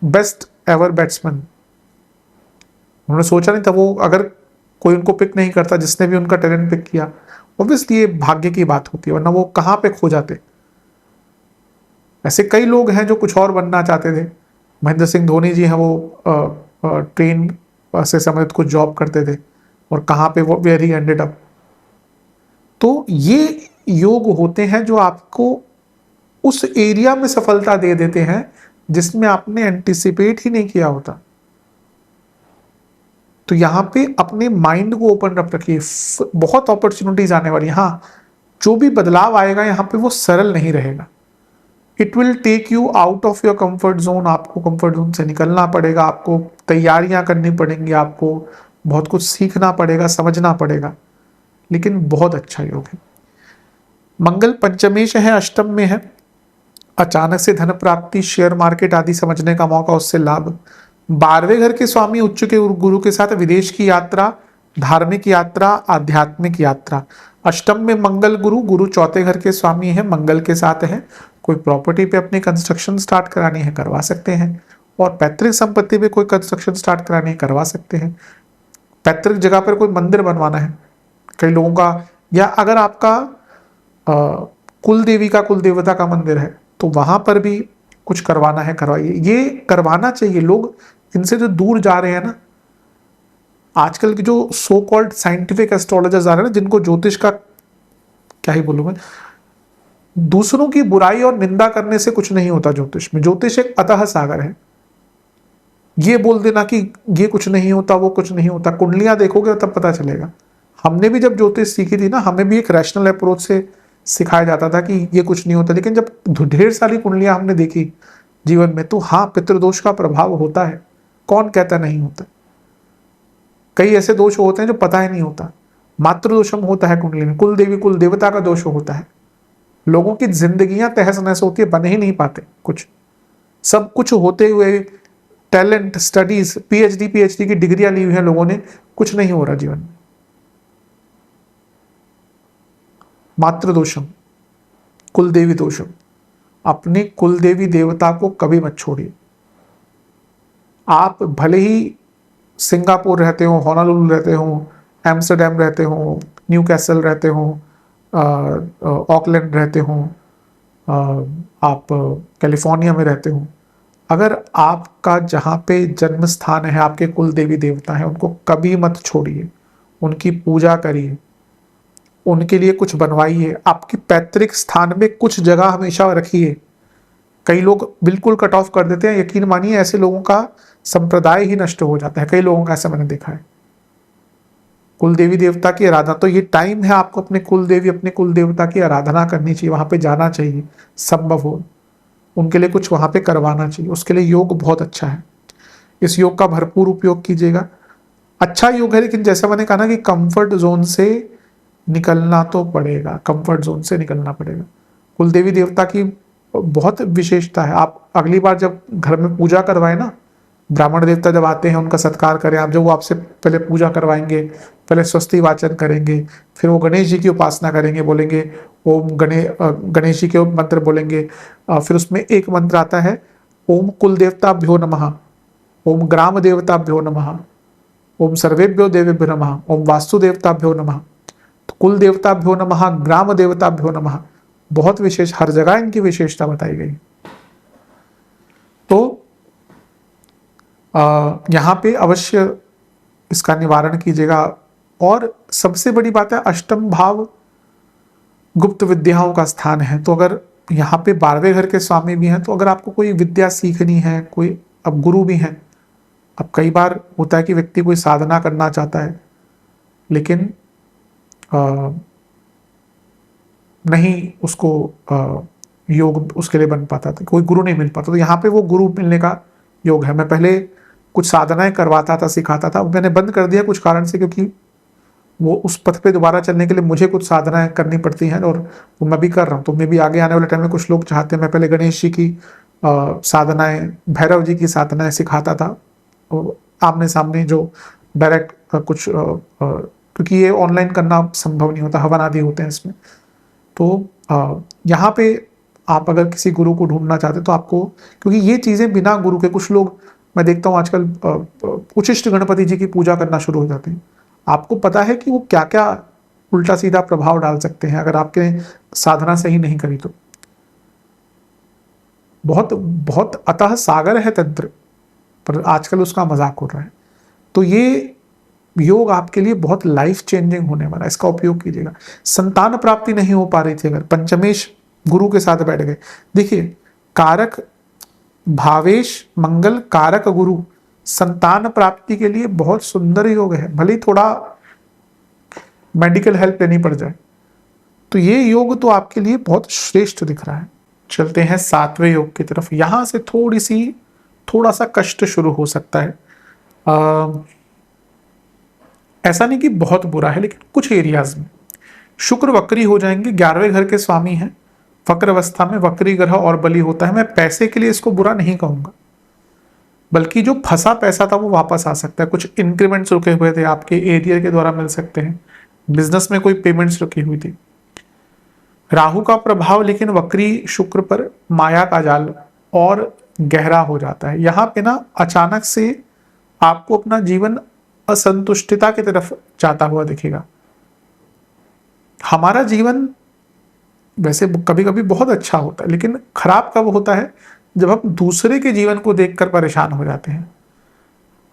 best ever batsman. उन्होंने सोचा नहीं था, वो अगर कोई उनको पिक नहीं करता, जिसने भी उनका टैलेंट पिक किया, ऑब्वियसली ये भाग्य की बात होती है, वरना वो कहाँ पे खो जाते। ऐसे कई लोग हैं जो कुछ और बनना चाहते थे। महेंद्र सिंह धोनी जी हैं, वो ट्रेन से संबंधित कुछ जॉब करते थे और कहाँ पे वो वेयर ही एंडेड अप। तो ये योग होते हैं जो आपको उस एरिया में सफलता दे देते हैं जिसमें आपने एंटिसिपेट ही नहीं किया होता। तो यहां पे अपने माइंड को ओपन रख रखिए, बहुत अपॉर्चुनिटीज आने वाली। हाँ, जो भी बदलाव आएगा यहाँ पे वो सरल नहीं रहेगा। It will take you out of your comfort zone. आपको कंफर्ट जोन से निकलना पड़ेगा, आपको तैयारियां करनी पड़ेंगी, आपको बहुत कुछ सीखना पड़ेगा, समझना पड़ेगा, लेकिन बहुत अच्छा योग है। मंगल पंचमेश है, अष्टम में है। अचानक से धन प्राप्ति, शेयर मार्केट आदि समझने का मौका, उससे लाभ। 12वें घर के स्वामी उच्च के गुरु के साथ विदेश की यात्रा, धार्मिक यात्रा, आध्यात्मिक यात्रा। अष्टम में मंगल गुरु, गुरु चौथे घर के स्वामी है, मंगल के साथ है। कोई प्रॉपर्टी पे अपनी कंस्ट्रक्शन स्टार्ट करानी है, करवा सकते हैं। और पैतृक संपत्ति पे कोई कंस्ट्रक्शन स्टार्ट करानी है, करवा सकते हैं। पैतृक जगह पर कोई मंदिर बनवाना है कई लोगों का, या अगर आपका कुल देवी का, कुल देवता का मंदिर है तो वहां पर भी कुछ करवाना है, करवाइए। ये करवाना चाहिए। लोग इनसे जो दूर जा रहे हैं ना, आजकल के जो सो कॉल्ड साइंटिफिक एस्ट्रोलॉजर्स आ रहे हैं ना, जिनको ज्योतिष का क्या ही बोलूं मैं, दूसरों की बुराई और निंदा करने से कुछ नहीं होता ज्योतिष में। ज्योतिष एक अतः सागर है। ये बोल देना कि ये कुछ नहीं होता, वो कुछ नहीं होता, कुंडलियां देखोगे तब पता चलेगा। हमने भी जब ज्योतिष सीखी थी ना, हमें भी एक रैशनल अप्रोच से सिखाया जाता था कि ये कुछ नहीं होता, लेकिन जब ढेर सारी कुंडलियां हमने देखी जीवन में, तो हाँ, पितृदोष का प्रभाव होता है। कौन कहता नहीं होता? कई ऐसे दोष होते हैं जो पता ही नहीं होता। मातृदोषम होता है कुंडली में, कुल देवी कुल देवता का दोष होता है। लोगों की जिंदगियां तहस नहस होती है, बन ही नहीं पाते कुछ। सब कुछ होते हुए, टैलेंट, स्टडीज, पीएचडी की डिग्रियां ली हुई हैं लोगों ने, कुछ नहीं हो रहा जीवन में। मातृदोषम, कुलदेवी दोषम। अपनी कुलदेवी देवता को कभी मत छोड़िए। आप भले ही सिंगापुर रहते हो, होनोलुलु रहते हो, एम्स्टर्डम रहते हो, न्यू कैसल रहते हो, ऑकलैंड रहते हो, आप कैलिफोर्निया में रहते हो, अगर आपका जहाँ पे जन्म स्थान है, आपके कुल देवी देवता है, उनको कभी मत छोड़िए। उनकी पूजा करिए, उनके लिए कुछ बनवाइए। आपकी पैतृक स्थान में कुछ जगह हमेशा रखिए। कई लोग बिल्कुल कट ऑफ कर देते हैं, यकीन मानिए ऐसे लोगों का संप्रदाय ही नष्ट हो जाता है। कई लोगों का ऐसा मैंने देखा है। कुल देवी देवता की आराधना, तो ये टाइम है आपको अपने कुल देवी, अपने कुल देवता की आराधना करनी चाहिए, वहां पे जाना चाहिए, संभव हो उनके लिए कुछ वहां पे करवाना चाहिए। उसके लिए योग बहुत अच्छा है। इस योग का भरपूर उपयोग कीजिएगा। अच्छा योग है, लेकिन जैसा मैंने कहा ना कि कंफर्ट जोन से निकलना तो पड़ेगा, कंफर्ट जोन से निकलना पड़ेगा। कुल देवी देवता की बहुत विशेषता है। आप अगली बार जब घर में पूजा करवाए ना, ब्राह्मण देवता जब आते हैं उनका सत्कार करें आप। जब वो आपसे पहले पूजा करवाएंगे, पहले स्वस्ति वाचन करेंगे, फिर वो गणेश जी की उपासना करेंगे, बोलेंगे ओम गणेश जी के मंत्र बोलेंगे। फिर उसमें एक मंत्र आता है, ओम कुल देवताभ्यो नमः, ओम ग्राम देवताभ्यो नमः, ओम सर्वेभ्यो देवेभ्यो नमः, ओम वास्तु देवताभ्यो नमः। तो कुल देवताभ्यो नमः, ग्राम देवताभ्यो नमः, बहुत विशेष, हर जगह इनकी विशेषता बताई गई। तो यहाँ पे अवश्य इसका निवारण कीजिएगा। और सबसे बड़ी बात है, अष्टम भाव गुप्त विद्याओं का स्थान है। तो अगर यहाँ पे 12वें घर के स्वामी भी हैं, तो अगर आपको कोई विद्या सीखनी है, कोई अब गुरु भी हैं। अब कई बार होता है कि व्यक्ति कोई साधना करना चाहता है, लेकिन नहीं उसको योग उसके लिए बन पाता, तो कोई गुरु नहीं मिल पाता। तो यहाँ पे वो गुरु मिलने का योग है। मैं पहले कुछ साधनाएं करवाता था, सिखाता था। मैंने बंद कर दिया कुछ कारण से, क्योंकि वो उस पथ पे दोबारा चलने के लिए मुझे कुछ साधनाएं करनी पड़ती हैं, और वो मैं भी कर रहा हूँ। तो मैं भी आगे आने वाले टाइम में कुछ लोग चाहते हैं मैं पहले गणेश जी की साधनाएं, भैरव जी की साधनाएं सिखाता था, आमने सामने जो डायरेक्ट कुछ क्योंकि ये ऑनलाइन करना संभव नहीं होता, हवन आदि होते हैं इसमें। तो यहाँ पे आप अगर किसी गुरु को ढूंढना चाहते हैं तो आपको, क्योंकि ये चीज़ें बिना गुरु के, कुछ लोग मैं देखता हूँ आजकल उचिष्ट गणपति जी की पूजा करना शुरू हो जाते हैं। आपको पता है कि वो क्या क्या उल्टा सीधा प्रभाव डाल सकते हैं अगर आपके साधना सही नहीं करी तो। बहुत बहुत अतः सागर है तंत्र, पर आजकल उसका मजाक हो रहा है। तो ये योग आपके लिए बहुत लाइफ चेंजिंग होने वाला है, इसका उपयोग कीजिएगा। संतान प्राप्ति नहीं हो पा रही थी, अगर पंचमेश गुरु के साथ बैठ गए, देखिए कारक भावेश मंगल कारक गुरु संतान प्राप्ति के लिए बहुत सुंदर योग है, भले ही थोड़ा मेडिकल हेल्प लेनी पड़ जाए। तो ये योग तो आपके लिए बहुत श्रेष्ठ दिख रहा है। चलते हैं 7वें योग की तरफ। यहां से थोड़ा सा कष्ट शुरू हो सकता है। ऐसा नहीं कि बहुत बुरा है, लेकिन कुछ एरियाज में शुक्र वक्री हो जाएंगे। 11वें घर के स्वामी हैं, वक्र अवस्था में वक्री ग्रह और बली होता है। मैं पैसे के लिए इसको बुरा नहीं कहूंगा, बल्कि जो फंसा पैसा था वो वापस आ सकता है। कुछ इंक्रीमेंट्स रुके हुए थे आपके एरिया के द्वारा मिल सकते हैं, बिजनेस में कोई पेमेंट्स रुकी हुई थी। राहु का प्रभाव लेकिन वक्री शुक्र पर माया का जाल और गहरा हो जाता है। यहाँ पे ना अचानक से आपको अपना जीवन असंतुष्टिता की तरफ जाता हुआ दिखेगा। हमारा जीवन वैसे कभी कभी बहुत अच्छा होता है, लेकिन खराब कब होता है, जब हम दूसरे के जीवन को देखकर परेशान हो जाते हैं।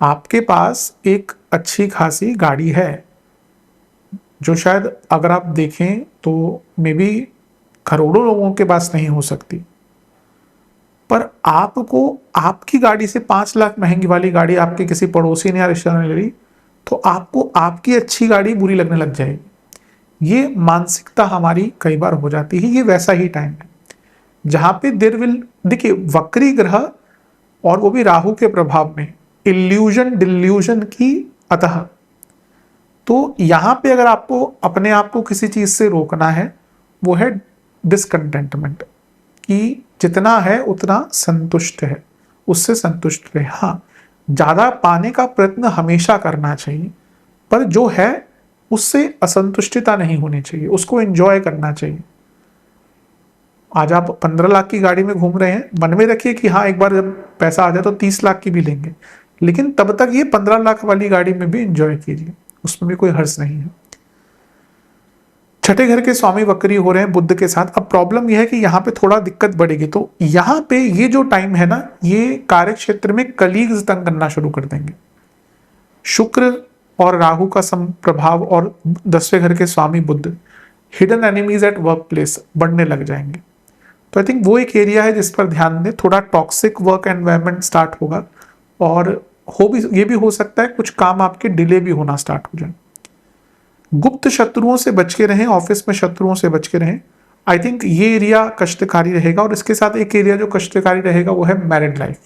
आपके पास एक अच्छी खासी गाड़ी है, जो शायद अगर आप देखें तो मे बी करोड़ों लोगों के पास नहीं हो सकती, पर आपको आपकी गाड़ी से 5 लाख महंगी वाली गाड़ी आपके किसी पड़ोसी ने या रिश्तेदार ने ले ली, तो आपको आपकी अच्छी गाड़ी बुरी लगने लग जाएगी। ये मानसिकता हमारी कई बार हो जाती है। ये वैसा ही टाइम है जहां पे देर विल, देखिए वक्री ग्रह और वो भी राहु के प्रभाव में, इल्यूजन डिल्यूजन की अतः। तो यहां पे अगर आपको अपने आप को किसी चीज से रोकना है, वो है डिसकंटेंटमेंट, कि जितना है उतना संतुष्ट है, उससे संतुष्ट रहे। हाँ, ज्यादा पाने का प्रयत्न हमेशा करना चाहिए, पर जो है उससे असंतुष्टिता नहीं होनी चाहिए, उसको एंजॉय करना चाहिए। आज आप 15 लाख की गाड़ी में घूम रहे हैं, मन में रखिए कि हाँ एक बार जब पैसा आ जाए तो 30 लाख की भी लेंगे, लेकिन तब तक ये 15 लाख वाली गाड़ी में भी एंजॉय कीजिए, उसमें भी कोई हर्ष नहीं है। छठे घर के स्वामी वक्री हो रहे हैं बुध के साथ। अब प्रॉब्लम यह है कि यहाँ पे थोड़ा दिक्कत बढ़ेगी। तो यहाँ पे ये जो टाइम है ना, ये कार्य क्षेत्र में कलीग्स तंग करना शुरू कर देंगे। शुक्र और राहु का सम प्रभाव और 10वें घर के स्वामी Budh, hidden enemies at work place बढ़ने लग जाएंगे। तो आई थिंक वो एक एरिया है जिस पर ध्यान दें। थोड़ा टॉक्सिक वर्क एनवायरनमेंट स्टार्ट होगा, और ये भी हो सकता है कुछ काम आपके डिले भी होना स्टार्ट हो जाए। गुप्त शत्रुओं से बच के रहें, ऑफिस में शत्रुओं से बच के रहें। आई थिंक ये एरिया कष्टकारी रहेगा। और इसके साथ एक एरिया जो कष्टकारी रहेगा वो है मैरिड लाइफ,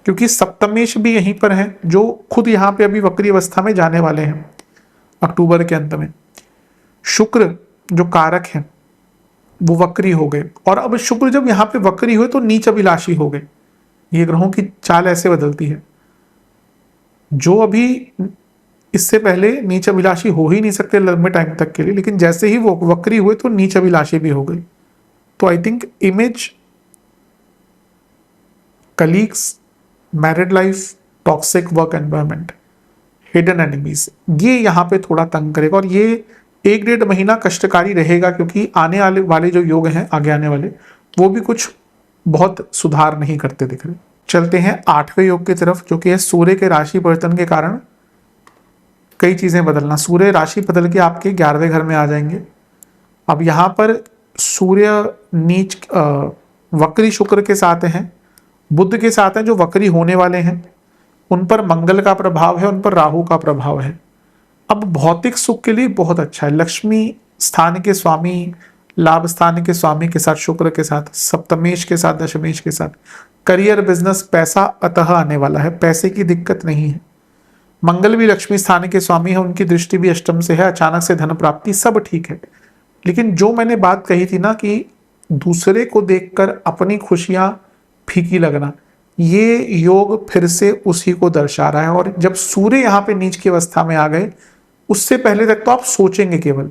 क्योंकि सप्तमेश भी यहीं पर है, जो खुद यहाँ पे अभी वक्री अवस्था में जाने वाले हैं अक्टूबर के अंत में। शुक्र जो कारक है वो वक्री हो गए, और अब शुक्र जब यहाँ पे वक्री हुए तो नीच अभिलाषी हो गए। ये ग्रहों की चाल ऐसे बदलती है, जो अभी इससे पहले नीच अभिलाषी हो ही नहीं सकते लंबे टाइम तक के लिए, लेकिन जैसे ही वो वक्री हुए तो नीच अभिलाषी भी हो गई। तो I think image, colleagues, married life, toxic work environment, hidden enemies, ये यहाँ पे थोड़ा तंग करेगा। और ये 1-1.5 महीना कष्टकारी रहेगा, क्योंकि आने वाले जो योग हैं आगे आने वाले, वो भी कुछ बहुत सुधार नहीं करते दिख रहे। चलते हैं 8वें योग की तरफ, जो कि है सूर्य के राशि परिवर्तन के कारण कई चीजें बदलना। सूर्य राशि बदल के आपके 11वें घर में आ जाएंगे। अब यहाँ पर सूर्य नीच वक्री शुक्र के साथ हैं, बुध के साथ हैं जो वक्री होने वाले हैं, उन पर मंगल का प्रभाव है, उन पर राहु का प्रभाव है। अब भौतिक सुख के लिए बहुत अच्छा है। लक्ष्मी स्थान के स्वामी, लाभ स्थान के स्वामी के साथ, शुक्र के साथ, सप्तमेश के साथ, दशमेश के साथ। करियर, बिजनेस, पैसा अतः आने वाला है, पैसे की दिक्कत नहीं है। मंगल भी लक्ष्मी स्थान के स्वामी है, उनकी दृष्टि भी अष्टम से है, अचानक से धन प्राप्ति, सब ठीक है। लेकिन जो मैंने बात कही थी ना कि दूसरे को देखकर अपनी खुशियां फीकी लगना, ये योग फिर से उसी को दर्शा रहा है। और जब सूर्य यहाँ पे नीच की अवस्था में आ गए, उससे पहले तक तो आप सोचेंगे केवल,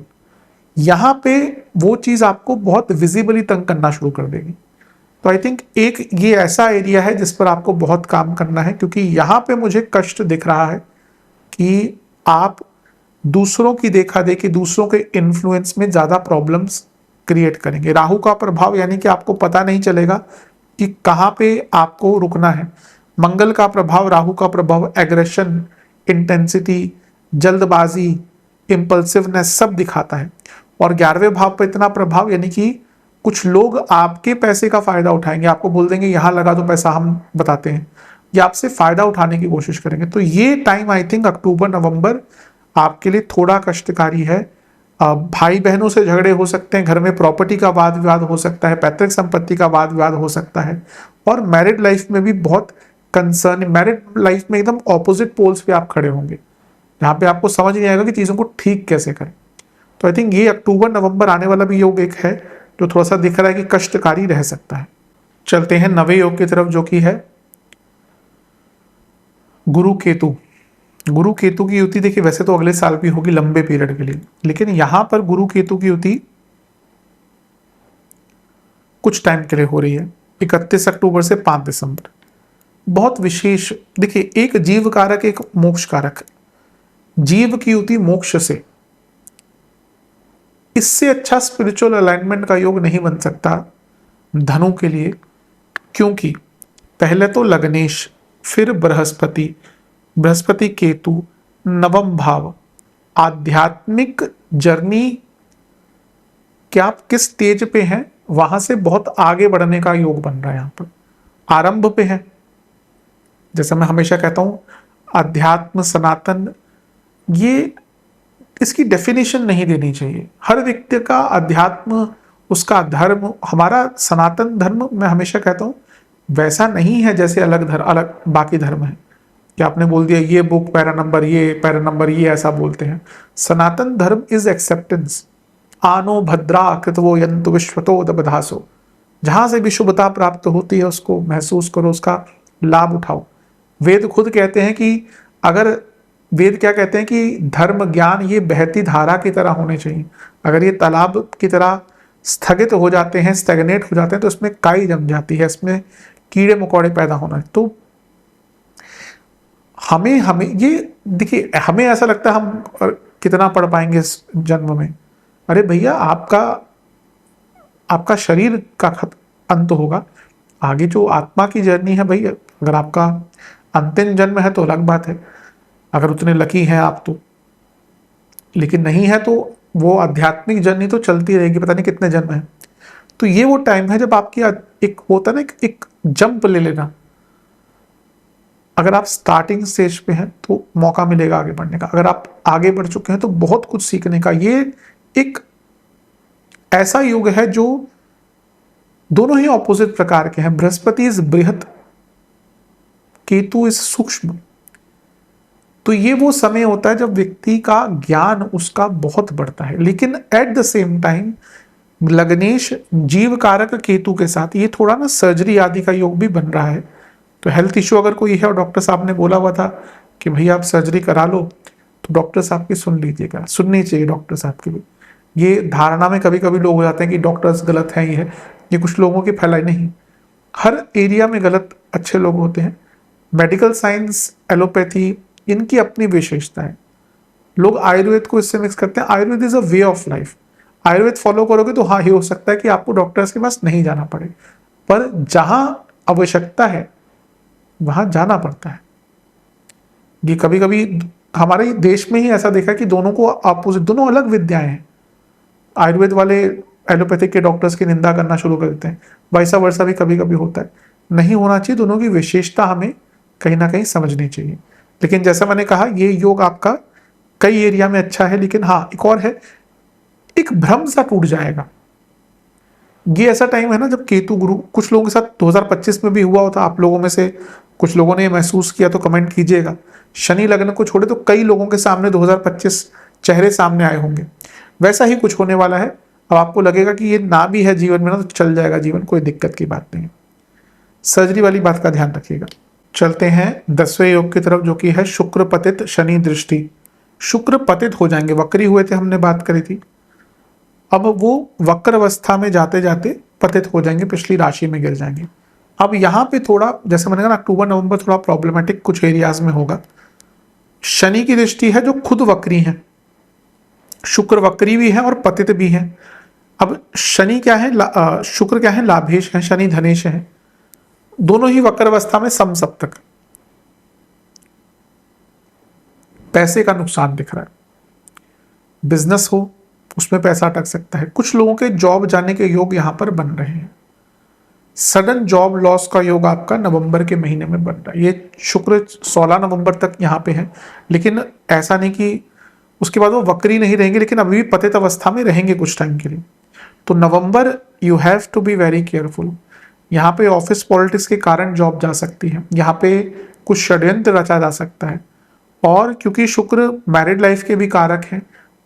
यहाँ पे वो चीज आपको बहुत विजिबली तंग करना शुरू कर देगी। तो आई थिंक एक ये ऐसा एरिया है जिस पर आपको बहुत काम करना है, क्योंकि यहाँ पे मुझे कष्ट दिख रहा है कि आप दूसरों की देखा देखी, दूसरों के इन्फ्लुएंस में ज्यादा प्रॉब्लम्स क्रिएट करेंगे। राहु का प्रभाव यानी कि आपको पता नहीं चलेगा कि कहाँ पे आपको रुकना है। मंगल का प्रभाव, राहु का प्रभाव एग्रेशन, इंटेंसिटी, जल्दबाजी, इंपल्सिवनेस सब दिखाता है। और 11वें भाव पर इतना प्रभाव यानी कि कुछ लोग आपके पैसे का फायदा उठाएंगे, आपको बोल देंगे यहां लगा दो पैसा, हम बताते हैं, या आपसे फायदा उठाने की कोशिश करेंगे। तो ये टाइम आई थिंक अक्टूबर नवंबर आपके लिए थोड़ा कष्टकारी है। भाई बहनों से झगड़े हो सकते हैं, घर में प्रॉपर्टी का वाद विवाद हो सकता है, पैतृक संपत्ति का वाद विवाद हो सकता है। और मैरिड लाइफ में भी बहुत कंसर्न, मैरिड लाइफ में एकदम ऑपोजिट पोल्स पे आप खड़े होंगे, जहां पे आपको समझ नहीं आएगा कि चीजों को ठीक कैसे करें। तो आई थिंक ये अक्टूबर नवंबर आने वाला भी योग एक है जो थोड़ा सा दिख रहा है कि कष्टकारी रह सकता है। चलते हैं नवे योग की तरफ, जो कि है गुरु केतु। गुरु केतु की युति देखिए वैसे तो अगले साल भी होगी लंबे पीरियड के लिए, लेकिन यहां पर गुरु केतु की युति कुछ टाइम के लिए हो रही है, 31 अक्टूबर से 5 दिसंबर। बहुत विशेष, देखिए एक जीव कारक एक मोक्ष कारक, जीव की युति मोक्ष से, इससे अच्छा स्पिरिचुअल अलाइनमेंट का योग नहीं बन सकता धनु के लिए। क्योंकि पहले तो लग्नेश, फिर बृहस्पति, बृहस्पति केतु, नवम भाव, आध्यात्मिक जर्नी कि आप किस स्टेज पे हैं वहां से बहुत आगे बढ़ने का योग बन रहा है। यहां पर आरंभ पे है, जैसे मैं हमेशा कहता हूं अध्यात्म सनातन, ये इसकी डेफिनेशन नहीं देनी चाहिए। हर व्यक्ति का अध्यात्म, उसका धर्म, हमारा सनातन धर्म मैं हमेशा कहता हूं वैसा नहीं है जैसे अलग धर्म, अलग बाकी धर्म है कि आपने बोल दिया ये बुक पैरा नंबर, ये पैरा नंबर, ये ऐसा बोलते हैं। सनातन धर्म इज एक्सेप्टेंस। आनो भद्रा कृतवो यंतु विश्वतो दबधासो, जहां से भी शुभता प्राप्त होती है उसको महसूस करो, उसका लाभ उठाओ। वेद खुद कहते हैं कि अगर, वेद क्या कहते हैं कि धर्म ज्ञान ये बहती धारा की तरह होने चाहिए। अगर ये तालाब की तरह स्थगित हो जाते हैं, स्टैग्नेट हो जाते हैं, तो इसमें काई जम जाती है, इसमें कीड़े मकोड़े पैदा होना है। तो हमें हमें ये देखिए, हमें ऐसा लगता है हम कितना पढ़ पाएंगे इस जन्म में। अरे भैया, आपका शरीर का अंत होगा, आगे जो आत्मा की जर्नी है भैया, अगर आपका अंतिम जन्म है तो अलग बात है, अगर उतने लकी हैं आप तो। लेकिन नहीं है तो वो आध्यात्मिक जर्नी तो चलती रहेगी, पता नहीं कितने जन्म है। तो ये वो टाइम है जब आपकी एक होता है ना, एक जंप ले लेना। अगर आप स्टार्टिंग स्टेज पे हैं तो मौका मिलेगा आगे बढ़ने का, अगर आप आगे बढ़ चुके हैं तो बहुत कुछ सीखने का। ये एक ऐसा युग है जो दोनों ही ऑपोजिट प्रकार के हैं। बृहस्पति इज बृहत, केतु इज सूक्ष्म। तो ये वो समय होता है जब व्यक्ति का ज्ञान उसका बहुत बढ़ता है। लेकिन एट द सेम टाइम लग्नेश जीव कारक केतु के साथ ये थोड़ा ना सर्जरी आदि का योग भी बन रहा है। तो हेल्थ इश्यू अगर कोई है और डॉक्टर साहब ने बोला हुआ था कि भैया आप सर्जरी करा लो, तो डॉक्टर साहब की सुन लीजिएगा, सुननी चाहिए डॉक्टर साहब की भी। ये धारणा में कभी कभी लोग हो जाते हैं कि डॉक्टर्स गलत हैं, ये कुछ लोगों की फैलाई नहीं। हर एरिया में गलत अच्छे लोग होते हैं। मेडिकल साइंस, एलोपैथी, इनकी अपनी विशेषता है। लोग आयुर्वेद को इससे मिक्स करते हैं। Ayurveda is a way of life. Ayurveda follow करोगे तो हाँ, ये हो सकता है कि आपको डॉक्टर्स के पास नहीं जाना पड़े, पर जहां आवश्यकता है वहां जाना पड़ता है। ये कभी कभी हमारे देश में ही ऐसा देखा कि दोनों को अपोजिट, दोनों अलग विद्याएं हैं। आयुर्वेद वाले एलोपैथिक के डॉक्टर्स की निंदा करना शुरू कर देते हैं, वैसा वर्षा भी कभी कभी होता है। नहीं होना चाहिए, दोनों की विशेषता हमें कहीं ना कहीं समझनी चाहिए। लेकिन जैसा मैंने कहा, ये योग आपका कई एरिया में अच्छा है। लेकिन हाँ, एक और है, एक भ्रम सा टूट जाएगा ये ऐसा टाइम है ना जब केतु गुरु, कुछ लोगों के साथ 2025 में भी हुआ होता, आप लोगों में से कुछ लोगों ने महसूस किया तो कमेंट कीजिएगा। शनि लग्न को छोड़े तो कई लोगों के सामने 2025 चेहरे सामने आए होंगे, वैसा ही कुछ होने वाला है। अब आपको लगेगा कि ये ना भी है जीवन में ना तो चल जाएगा जीवन, कोई दिक्कत की बात नहीं है। सर्जरी वाली बात का ध्यान रखिएगा। चलते हैं 10वें योग की तरफ, जो कि है शुक्र पतित शनि दृष्टि। शुक्र पतित हो जाएंगे, वक्री हुए थे, हमने बात करी थी। अब वो वक्र अवस्था में जाते जाते पतित हो जाएंगे, पिछली राशि में गिर जाएंगे। अब यहाँ पे थोड़ा, जैसे मैंने कहा अक्टूबर नवंबर थोड़ा प्रॉब्लमेटिक कुछ एरियाज में होगा। शनि की दृष्टि है जो खुद वक्री है, शुक्र वक्री भी है और पतित भी है। अब शनि क्या है, शुक्र क्या है, लाभेश है, शनि धनेश है, दोनों ही वक्र अवस्था में समसप्तक। पैसे का नुकसान दिख रहा है, बिजनेस हो उसमें पैसा अटक सकता है, कुछ लोगों के जॉब जाने के योग यहां पर बन रहे हैं। सडन जॉब लॉस का योग आपका नवंबर के महीने में बन रहा है। ये शुक्र 16 नवंबर तक यहाँ पे है, लेकिन ऐसा नहीं कि उसके बाद वो वक्री नहीं रहेंगे, लेकिन अभी भी पतित अवस्था में रहेंगे कुछ टाइम के लिए। तो November you have to be very careful. यहाँ पे ऑफिस पॉलिटिक्स के कारण जॉब जा सकती है, यहाँ पे कुछ षड्यंत्र रचा जा सकता है। और क्योंकि शुक्र मैरिड लाइफ के भी कारक हैं,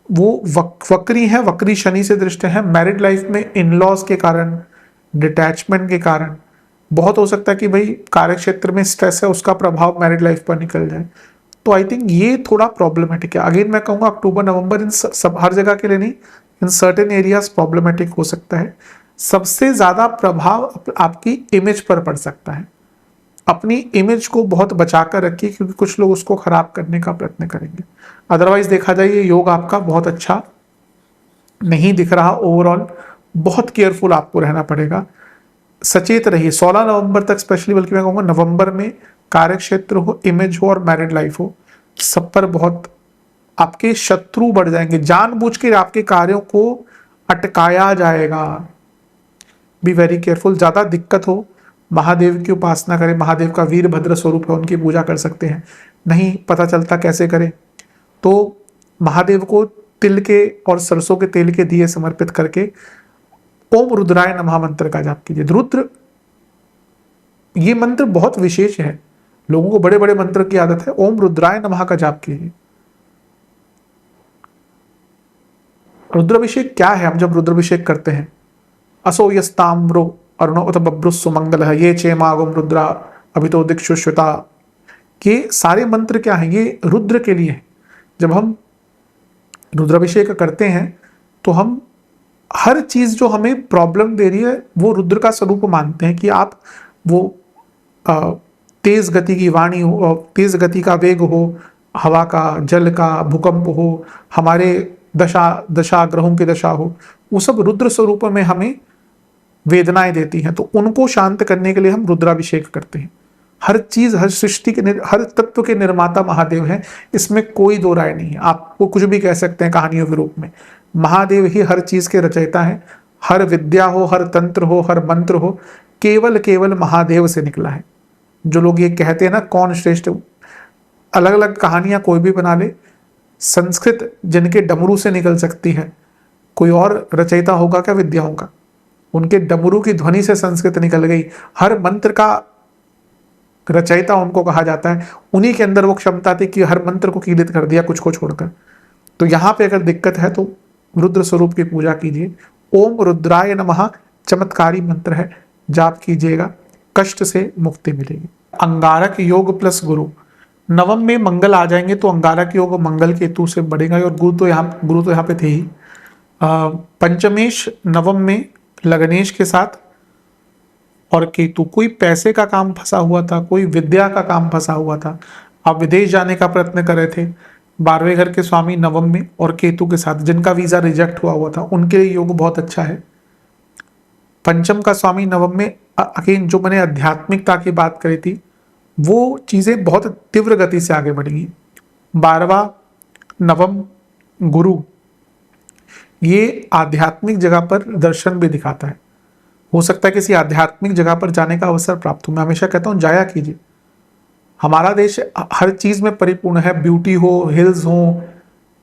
वो वक्री है, वक्री शनि से दृष्टि है, मैरिड लाइफ में इन लॉज के कारण, डिटैचमेंट के कारण बहुत हो सकता है कि भाई कार्य क्षेत्र में स्ट्रेस है, उसका प्रभाव मैरिड लाइफ पर निकल जाए। तो आई थिंक ये थोड़ा प्रॉब्लमेटिक है। अगेन मैं कहूंगा अक्टूबर नवंबर इन सब हर जगह के लिए नहीं, इन सर्टेन एरियाज प्रॉब्लमेटिक हो सकता है। सबसे ज्यादा प्रभाव आपकी इमेज पर पड़ सकता है। अपनी इमेज को बहुत बचाकर रखिए, क्योंकि कुछ लोग उसको खराब करने का प्रयत्न करेंगे। अदरवाइज देखा जाए ये योग आपका बहुत अच्छा नहीं दिख रहा ओवरऑल। बहुत केयरफुल आपको रहना पड़ेगा, सचेत रहिए 16 नवंबर तक स्पेशली, बल्कि मैं कहूँगा नवंबर में कार्य क्षेत्र हो, इमेज हो और मैरिड लाइफ हो, सब पर बहुत आपके शत्रु बढ़ जाएंगे, जानबूझ के आपके कार्यों को अटकाया जाएगा। B very careful. ज्यादा दिक्कत हो महादेव की उपासना करें, महादेव का वीरभद्र स्वरूप है, उनकी पूजा कर सकते हैं। नहीं पता चलता कैसे करें, तो महादेव को तिल के और सरसों के तेल के दिए समर्पित करके ओम रुद्राय नमः मंत्र का जाप कीजिए। रुद्र ये मंत्र बहुत विशेष है, लोगों को बड़े बड़े मंत्र की आदत है, ओम रुद्राय नमः का जाप कीजिए। रुद्राभिषेक क्या है, हम जब रुद्राभिषेक करते हैं, असो यस्ताम्रो अरुणो उत बभ्रुः सुमंगल है, ये चेमागम रुद्रा अभितो दिक्षुश्रुता। ये सारे मंत्र क्या है, ये रुद्र के लिए है। जब हम रुद्राभिषेक करते हैं तो हम हर चीज जो हमें प्रॉब्लम दे रही है वो रुद्र का स्वरूप मानते हैं, कि आप वो तेज गति की वाणी हो, तेज गति का वेग हो, हवा का, जल का, भूकंप हो, हमारे दशा ग्रहों की दशा हो, वो सब रुद्र स्वरूप में हमें वेदनाएं देती हैं। तो उनको शांत करने के लिए हम रुद्राभिषेक करते हैं। हर चीज, हर सृष्टि के, हर तत्व के निर्माता महादेव हैं, इसमें कोई दो राय नहीं है। आपको कुछ भी कह सकते हैं कहानियों के रूप में, महादेव ही हर चीज के रचयिता हैं। हर विद्या हो, हर तंत्र हो, हर मंत्र हो, केवल केवल महादेव से निकला है। जो लोग ये कहते हैं ना कौन श्रेष्ठ, अलग अलग कहानियां कोई भी बना ले, संस्कृत जिनके डमरू से निकल सकती है, कोई और रचयिता होगा क्या विद्याओं का? उनके डमरू की ध्वनि से संस्कृत निकल गई। हर मंत्र का रचयिता उनको कहा जाता है। उन्हीं के अंदर वो क्षमता थी कि हर मंत्र को कीलित कर दिया कुछ को छोड़कर। तो यहाँ पे अगर दिक्कत है तो रुद्र स्वरूप की पूजा कीजिए। ओम रुद्राय नमः चमत्कारी मंत्र है, जाप कीजिएगा, कष्ट से मुक्ति मिलेगी। अंगारक योग प्लस गुरु, नवम में मंगल आ जाएंगे तो अंगारक योग मंगल केतु से बढ़ेगा। और गुरु तो यहाँ पे थे ही। पंचमेश नवम में लग्नेश के साथ, और केतु, कोई पैसे का काम फंसा हुआ था, कोई विद्या का काम फंसा हुआ था, आप विदेश जाने का प्रयत्न कर रहे थे, 12वें घर के स्वामी नवम में और केतु के साथ, जिनका वीजा रिजेक्ट हुआ था उनके लिए योग बहुत अच्छा है। पंचम का स्वामी नवम में, अगेन जो मैंने आध्यात्मिकता की बात करी थी वो चीजें बहुत तीव्र गति से आगे बढ़ेंगी। 12वां नवम गुरु, ये आध्यात्मिक जगह पर दर्शन भी दिखाता है। हो सकता है किसी आध्यात्मिक जगह पर जाने का अवसर प्राप्त हो। मैं हमेशा कहता हूं जाया कीजिए। हमारा देश हर चीज में परिपूर्ण है, ब्यूटी हो, हिल्स हो,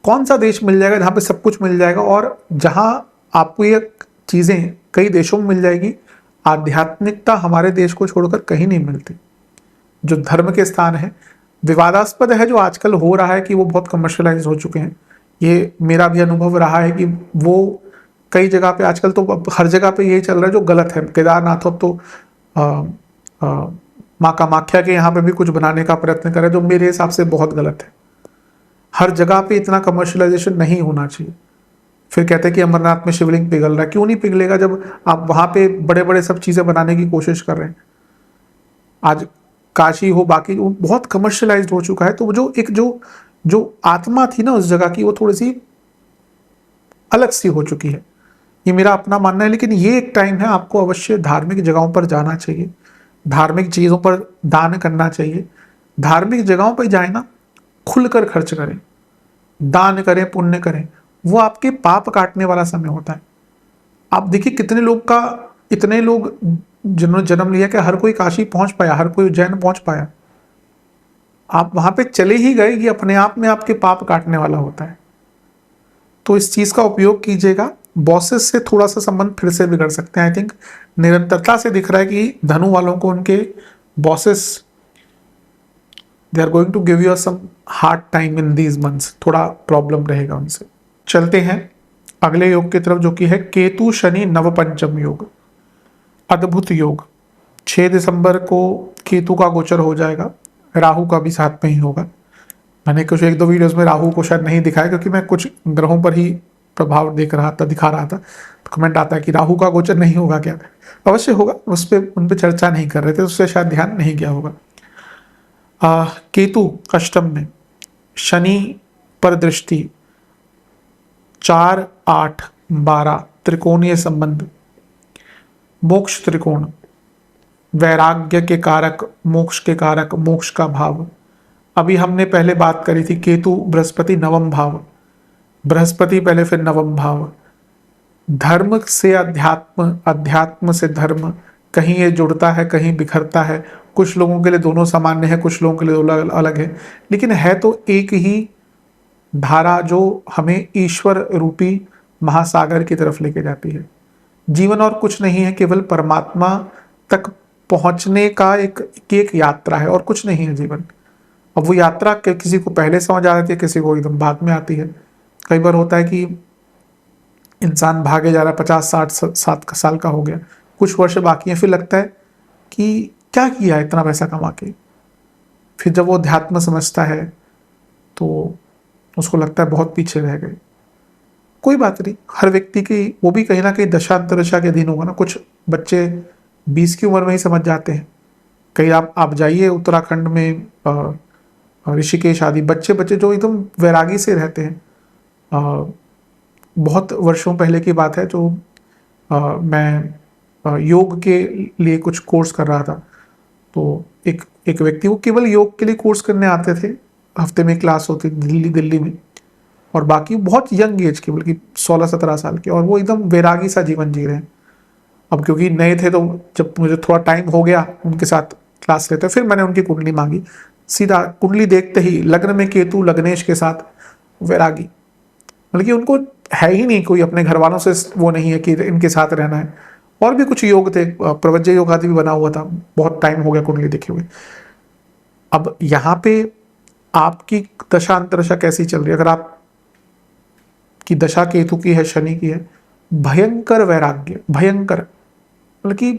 कौन सा देश मिल जाएगा जहां पे सब कुछ मिल जाएगा और जहां आपको ये चीज़ें कई देशों में मिल जाएगी, आध्यात्मिकता हमारे देश को छोड़कर कहीं नहीं मिलती। जो धर्म के स्थान है, विवादास्पद है जो आजकल हो रहा है कि वो बहुत कमर्शियलाइज हो चुके हैं। ये मेरा भी अनुभव रहा है कि वो कई जगह पे आजकल तो अब हर जगह पे यही चल रहा है जो गलत है। केदारनाथ अब तो माँ कामाख्या के यहाँ पे भी कुछ बनाने का प्रयत्न करे जो मेरे हिसाब से बहुत गलत है। हर जगह पे इतना कमर्शियलाइजेशन नहीं होना चाहिए। फिर कहते हैं कि अमरनाथ में शिवलिंग पिघल रहा है, क्यों नहीं पिघलेगा जब आप वहां पे बड़े बड़े सब चीजें बनाने की कोशिश कर रहे हैं। आज काशी हो, बाकी वो बहुत कमर्शियलाइज्ड हो चुका है। तो जो एक जो आत्मा थी ना उस जगह की, वो थोड़ी सी अलग सी हो चुकी है। ये मेरा अपना मानना है। लेकिन ये एक टाइम है, आपको अवश्य धार्मिक जगहों पर जाना चाहिए, धार्मिक चीजों पर दान करना चाहिए। धार्मिक जगहों पर जाए ना, खुलकर खर्च करें, दान करें, पुण्य करें। वो आपके पाप काटने वाला समय होता है। आप देखिए इतने लोग जिन्होंने जन्म लिया कि हर कोई काशी पहुंच पाया, हर कोई उज्जैन पहुंच पाया। आप वहां पे चले ही गए, ये अपने आप में आपके पाप काटने वाला होता है। तो इस चीज का उपयोग कीजिएगा। बॉसेस से थोड़ा सा संबंध फिर से बिगड़ सकते हैं। आई थिंक निरंतरता से दिख रहा है कि धनु वालों को उनके bosses they are going to give you some hard time in these months. थोड़ा प्रॉब्लम रहेगा उनसे। चलते हैं अगले योग की तरफ, जो कि है केतु शनि नवपंचम योग। अद्भुत योग। 6 दिसंबर को केतु का गोचर हो जाएगा, राहु का भी साथ में ही होगा। मैंने कुछ 1-2 वीडियोस में राहु को शायद नहीं दिखाया, क्योंकि मैं कुछ ग्रहों पर ही प्रभाव दिखा रहा था। तो कमेंट आता है कि राहु का गोचर नहीं होगा क्या? अवश्य होगा, उन पर चर्चा नहीं कर रहे थे, उससे शायद ध्यान नहीं गया होगा। केतु अष्टम में, शनि पर दृष्टि, 4, 8, 12 त्रिकोणीय संबंध, मोक्ष त्रिकोण, वैराग्य के कारक, मोक्ष के कारक, मोक्ष का भाव। अभी हमने पहले बात करी थी केतु बृहस्पति नवम भाव, बृहस्पति पहले फिर नवम भाव। धर्म से अध्यात्म, अध्यात्म से धर्म, कहीं ये जुड़ता है कहीं बिखरता है। कुछ लोगों के लिए दोनों सामान्य है, कुछ लोगों के लिए अलग अलग है, लेकिन है तो एक ही धारा जो हमें ईश्वर रूपी महासागर की तरफ लेके जाती है। जीवन और कुछ नहीं है, केवल परमात्मा तक पहुंचने का एक यात्रा है, और कुछ नहीं है जीवन। अब वो यात्रा किसी को पहले समझ आ जाती है, किसी को एकदम बाद में आती है। कई बार होता है कि इंसान भागे जा रहा है, 50-60 साल का हो गया, कुछ वर्ष बाकी है, फिर लगता है कि क्या किया इतना पैसा कमा के। फिर जब वो अध्यात्म समझता है तो उसको लगता है बहुत पीछे रह गए। कोई बात नहीं, हर व्यक्ति की वो भी कहीं ना कहीं दशा अंतरदशा के अधीन होगा ना। कुछ बच्चे 20 की उम्र में ही समझ जाते हैं। कहीं आप जाइए उत्तराखंड में, ऋषिकेश आदि, बच्चे जो एकदम वैरागी से रहते हैं। बहुत वर्षों पहले की बात है, जो मैं योग के लिए कुछ कोर्स कर रहा था। तो एक व्यक्ति, वो केवल योग के लिए कोर्स करने आते थे, हफ्ते में क्लास होती दिल्ली में, और बाकी बहुत यंग एज के, बल्कि 16-17 साल के, और वो एकदम वैरागी सा जीवन जी रहे हैं। अब क्योंकि नए थे, तो जब मुझे थोड़ा टाइम हो गया उनके साथ क्लास लेते, फिर मैंने उनकी कुंडली मांगी। सीधा कुंडली देखते ही लग्न में केतु, लग्नेश के साथ वैरागी, बल्कि उनको है ही नहीं कोई अपने घर वालों से वो नहीं है कि इनके साथ रहना है। और भी कुछ योग थे, प्रवज्य योग आदि भी बना हुआ था। बहुत टाइम हो गया कुंडली देखे हुए। अब यहाँ पे आपकी दशा अंतरदशा कैसी चल रही है? अगर आप की दशा केतु की है, शनि की है, भयंकर वैराग्य, भयंकर, बल्कि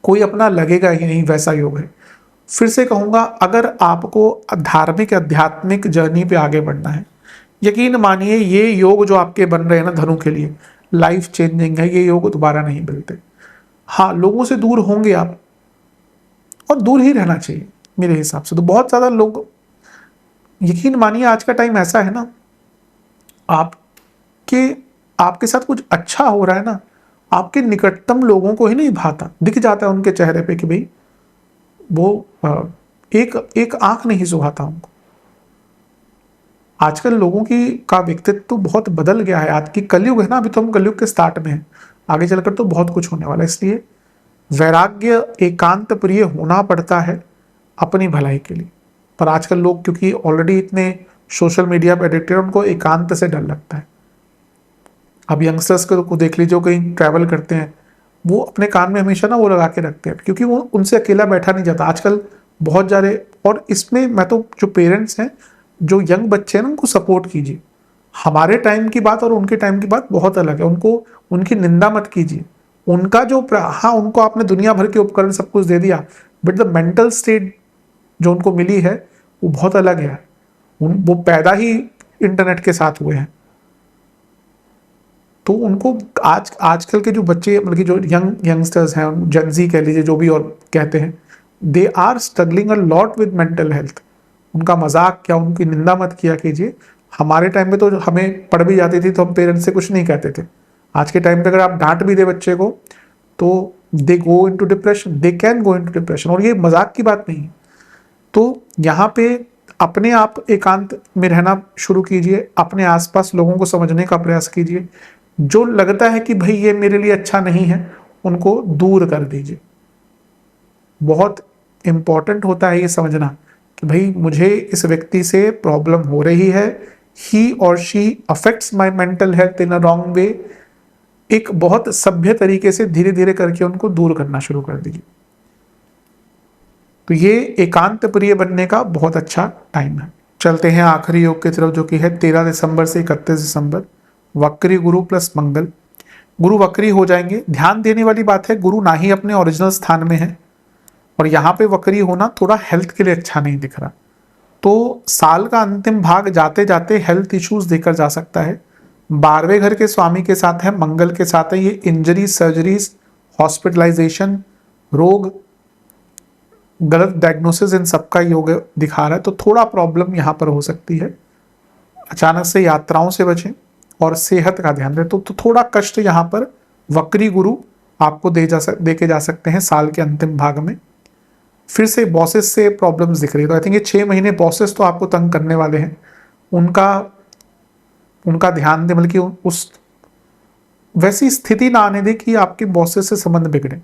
कोई अपना लगेगा ही नहीं, वैसा योग है। फिर से कहूंगा, अगर आपको धार्मिक आध्यात्मिक जर्नी पे आगे बढ़ना है, यकीन मानिए ये योग जो आपके बन रहे हैं ना धनु के लिए, लाइफ चेंजिंग है। ये योग दोबारा नहीं मिलते। हाँ, लोगों से दूर होंगे आप, और दूर ही रहना चाहिए मेरे हिसाब से। तो बहुत ज्यादा लोग, यकीन मानिए आज का टाइम ऐसा है ना, आपके साथ कुछ अच्छा हो रहा है ना, आपके निकटतम लोगों को ही नहीं भाता, दिख जाता है उनके चेहरे पे कि भाई वो एक आंख नहीं सुहाता उनको। आजकल लोगों का व्यक्तित्व तो बहुत बदल गया है। आज की कलयुग है ना, अभी तो हम कलयुग के स्टार्ट में हैं, आगे चलकर तो बहुत कुछ होने वाला है। इसलिए वैराग्य, एकांत प्रिय होना पड़ता है अपनी भलाई के लिए। पर आजकल लोग क्योंकि ऑलरेडी इतने सोशल मीडिया पर एडिक्टेड, उनको एकांत से डर लगता है। अब यंगस्टर्स को देख लीजिए, कहीं ट्रैवल करते हैं, वो अपने कान में हमेशा ना वो लगा के रखते हैं, क्योंकि वो उनसे अकेला बैठा नहीं जाता आजकल बहुत सारे। और इसमें मैं तो, जो पेरेंट्स हैं, जो यंग बच्चे हैं ना, उनको सपोर्ट कीजिए। हमारे टाइम की बात और उनके टाइम की बात बहुत अलग है। उनको, उनकी निंदा मत कीजिए। उनका जो हाँ, उनको आपने दुनिया भर के उपकरण सब कुछ दे दिया, बट द मेंटल स्टेट जो उनको मिली है वो बहुत अलग है। वो पैदा ही इंटरनेट के साथ हुए हैं। तो उनको आजकल के जो बच्चे, मतलब कि जो यंगस्टर्स हैं, जेनजी कह लीजिए, जो भी और कहते हैं, they are struggling a lot with mental health. उनका मजाक क्या, उनकी निंदा मत किया कीजिए। हमारे टाइम में तो हमें पढ़ भी जाती थी तो हम पेरेंट्स से कुछ नहीं कहते थे। आज के टाइम पे अगर आप डांट भी दे बच्चे को तो they go into depression, they can go into depression. और ये मजाक की बात नहीं है। तो यहाँ पे अपने आप एकांत में रहना शुरू कीजिए, अपने आसपास लोगों को समझने का प्रयास कीजिए। जो लगता है कि भाई ये मेरे लिए अच्छा नहीं है, उनको दूर कर दीजिए। बहुत इंपॉर्टेंट होता है ये समझना कि भाई मुझे इस व्यक्ति से प्रॉब्लम हो रही है, ही और she affects my mental health in a wrong way. एक बहुत सभ्य तरीके से धीरे धीरे करके उनको दूर करना शुरू कर दीजिए। तो ये एकांत प्रिय बनने का बहुत अच्छा टाइम है। चलते हैं आखिरी योग की तरफ, जो कि है 13 दिसंबर से 31 दिसंबर। वक्री गुरु प्लस मंगल। गुरु वक्री हो जाएंगे। ध्यान देने वाली बात है, गुरु ना ही अपने ओरिजिनल स्थान में है, और यहाँ पे वक्री होना थोड़ा हेल्थ के लिए अच्छा नहीं दिख रहा। तो साल का अंतिम भाग जाते जाते हेल्थ इश्यूज देकर जा सकता है। 12वें घर के स्वामी के साथ है, मंगल के साथ है, ये इंजरी, सर्जरीज, हॉस्पिटलाइजेशन, रोग, गलत डायग्नोसिस, इन सबका योग दिखा रहा है। तो थोड़ा प्रॉब्लम यहाँ पर हो सकती है। अचानक से यात्राओं से बचें और सेहत का ध्यान दें। तो थोड़ा कष्ट यहाँ पर वक्री गुरु आपको दे के जा सकते हैं साल के अंतिम भाग में। फिर से बॉसेस से प्रॉब्लम्स दिख रही है, तो आई थिंक ये 6 महीने बॉसेस तो आपको तंग करने वाले हैं। उनका ध्यान दें, बल्कि उस वैसी स्थिति ना आने दे कि आपके बॉसेस से संबंध बिगड़े,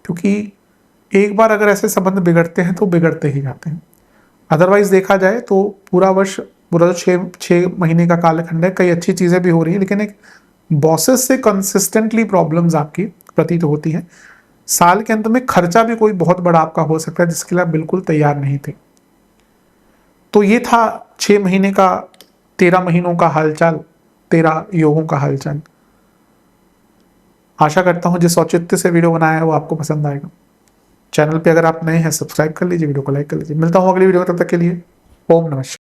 क्योंकि एक बार अगर ऐसे संबंध बिगड़ते हैं तो बिगड़ते ही जाते हैं। अदरवाइज देखा जाए तो पूरा वर्ष, पूरा 6 महीने का कालखंड है, कई अच्छी चीजें भी हो रही है, लेकिन एक बॉसेस से कंसिस्टेंटली प्रॉब्लम्स आपकी प्रतीत होती है। साल के अंत में खर्चा भी कोई बहुत बड़ा आपका हो सकता है, जिसके लिए आप बिल्कुल तैयार नहीं थे। तो ये था 6 महीने का, 13 महीनों का हालचाल, 13 योगों का हालचाल। आशा करता हूं जिस औचित्य से वीडियो बनाया है वो आपको पसंद आएगा। चैनल पे अगर आप नए हैं, सब्सक्राइब कर लीजिए, वीडियो को लाइक कर लीजिए। मिलता हूं अगली वीडियो में, तब तक के लिए ओम नमः शिवाय।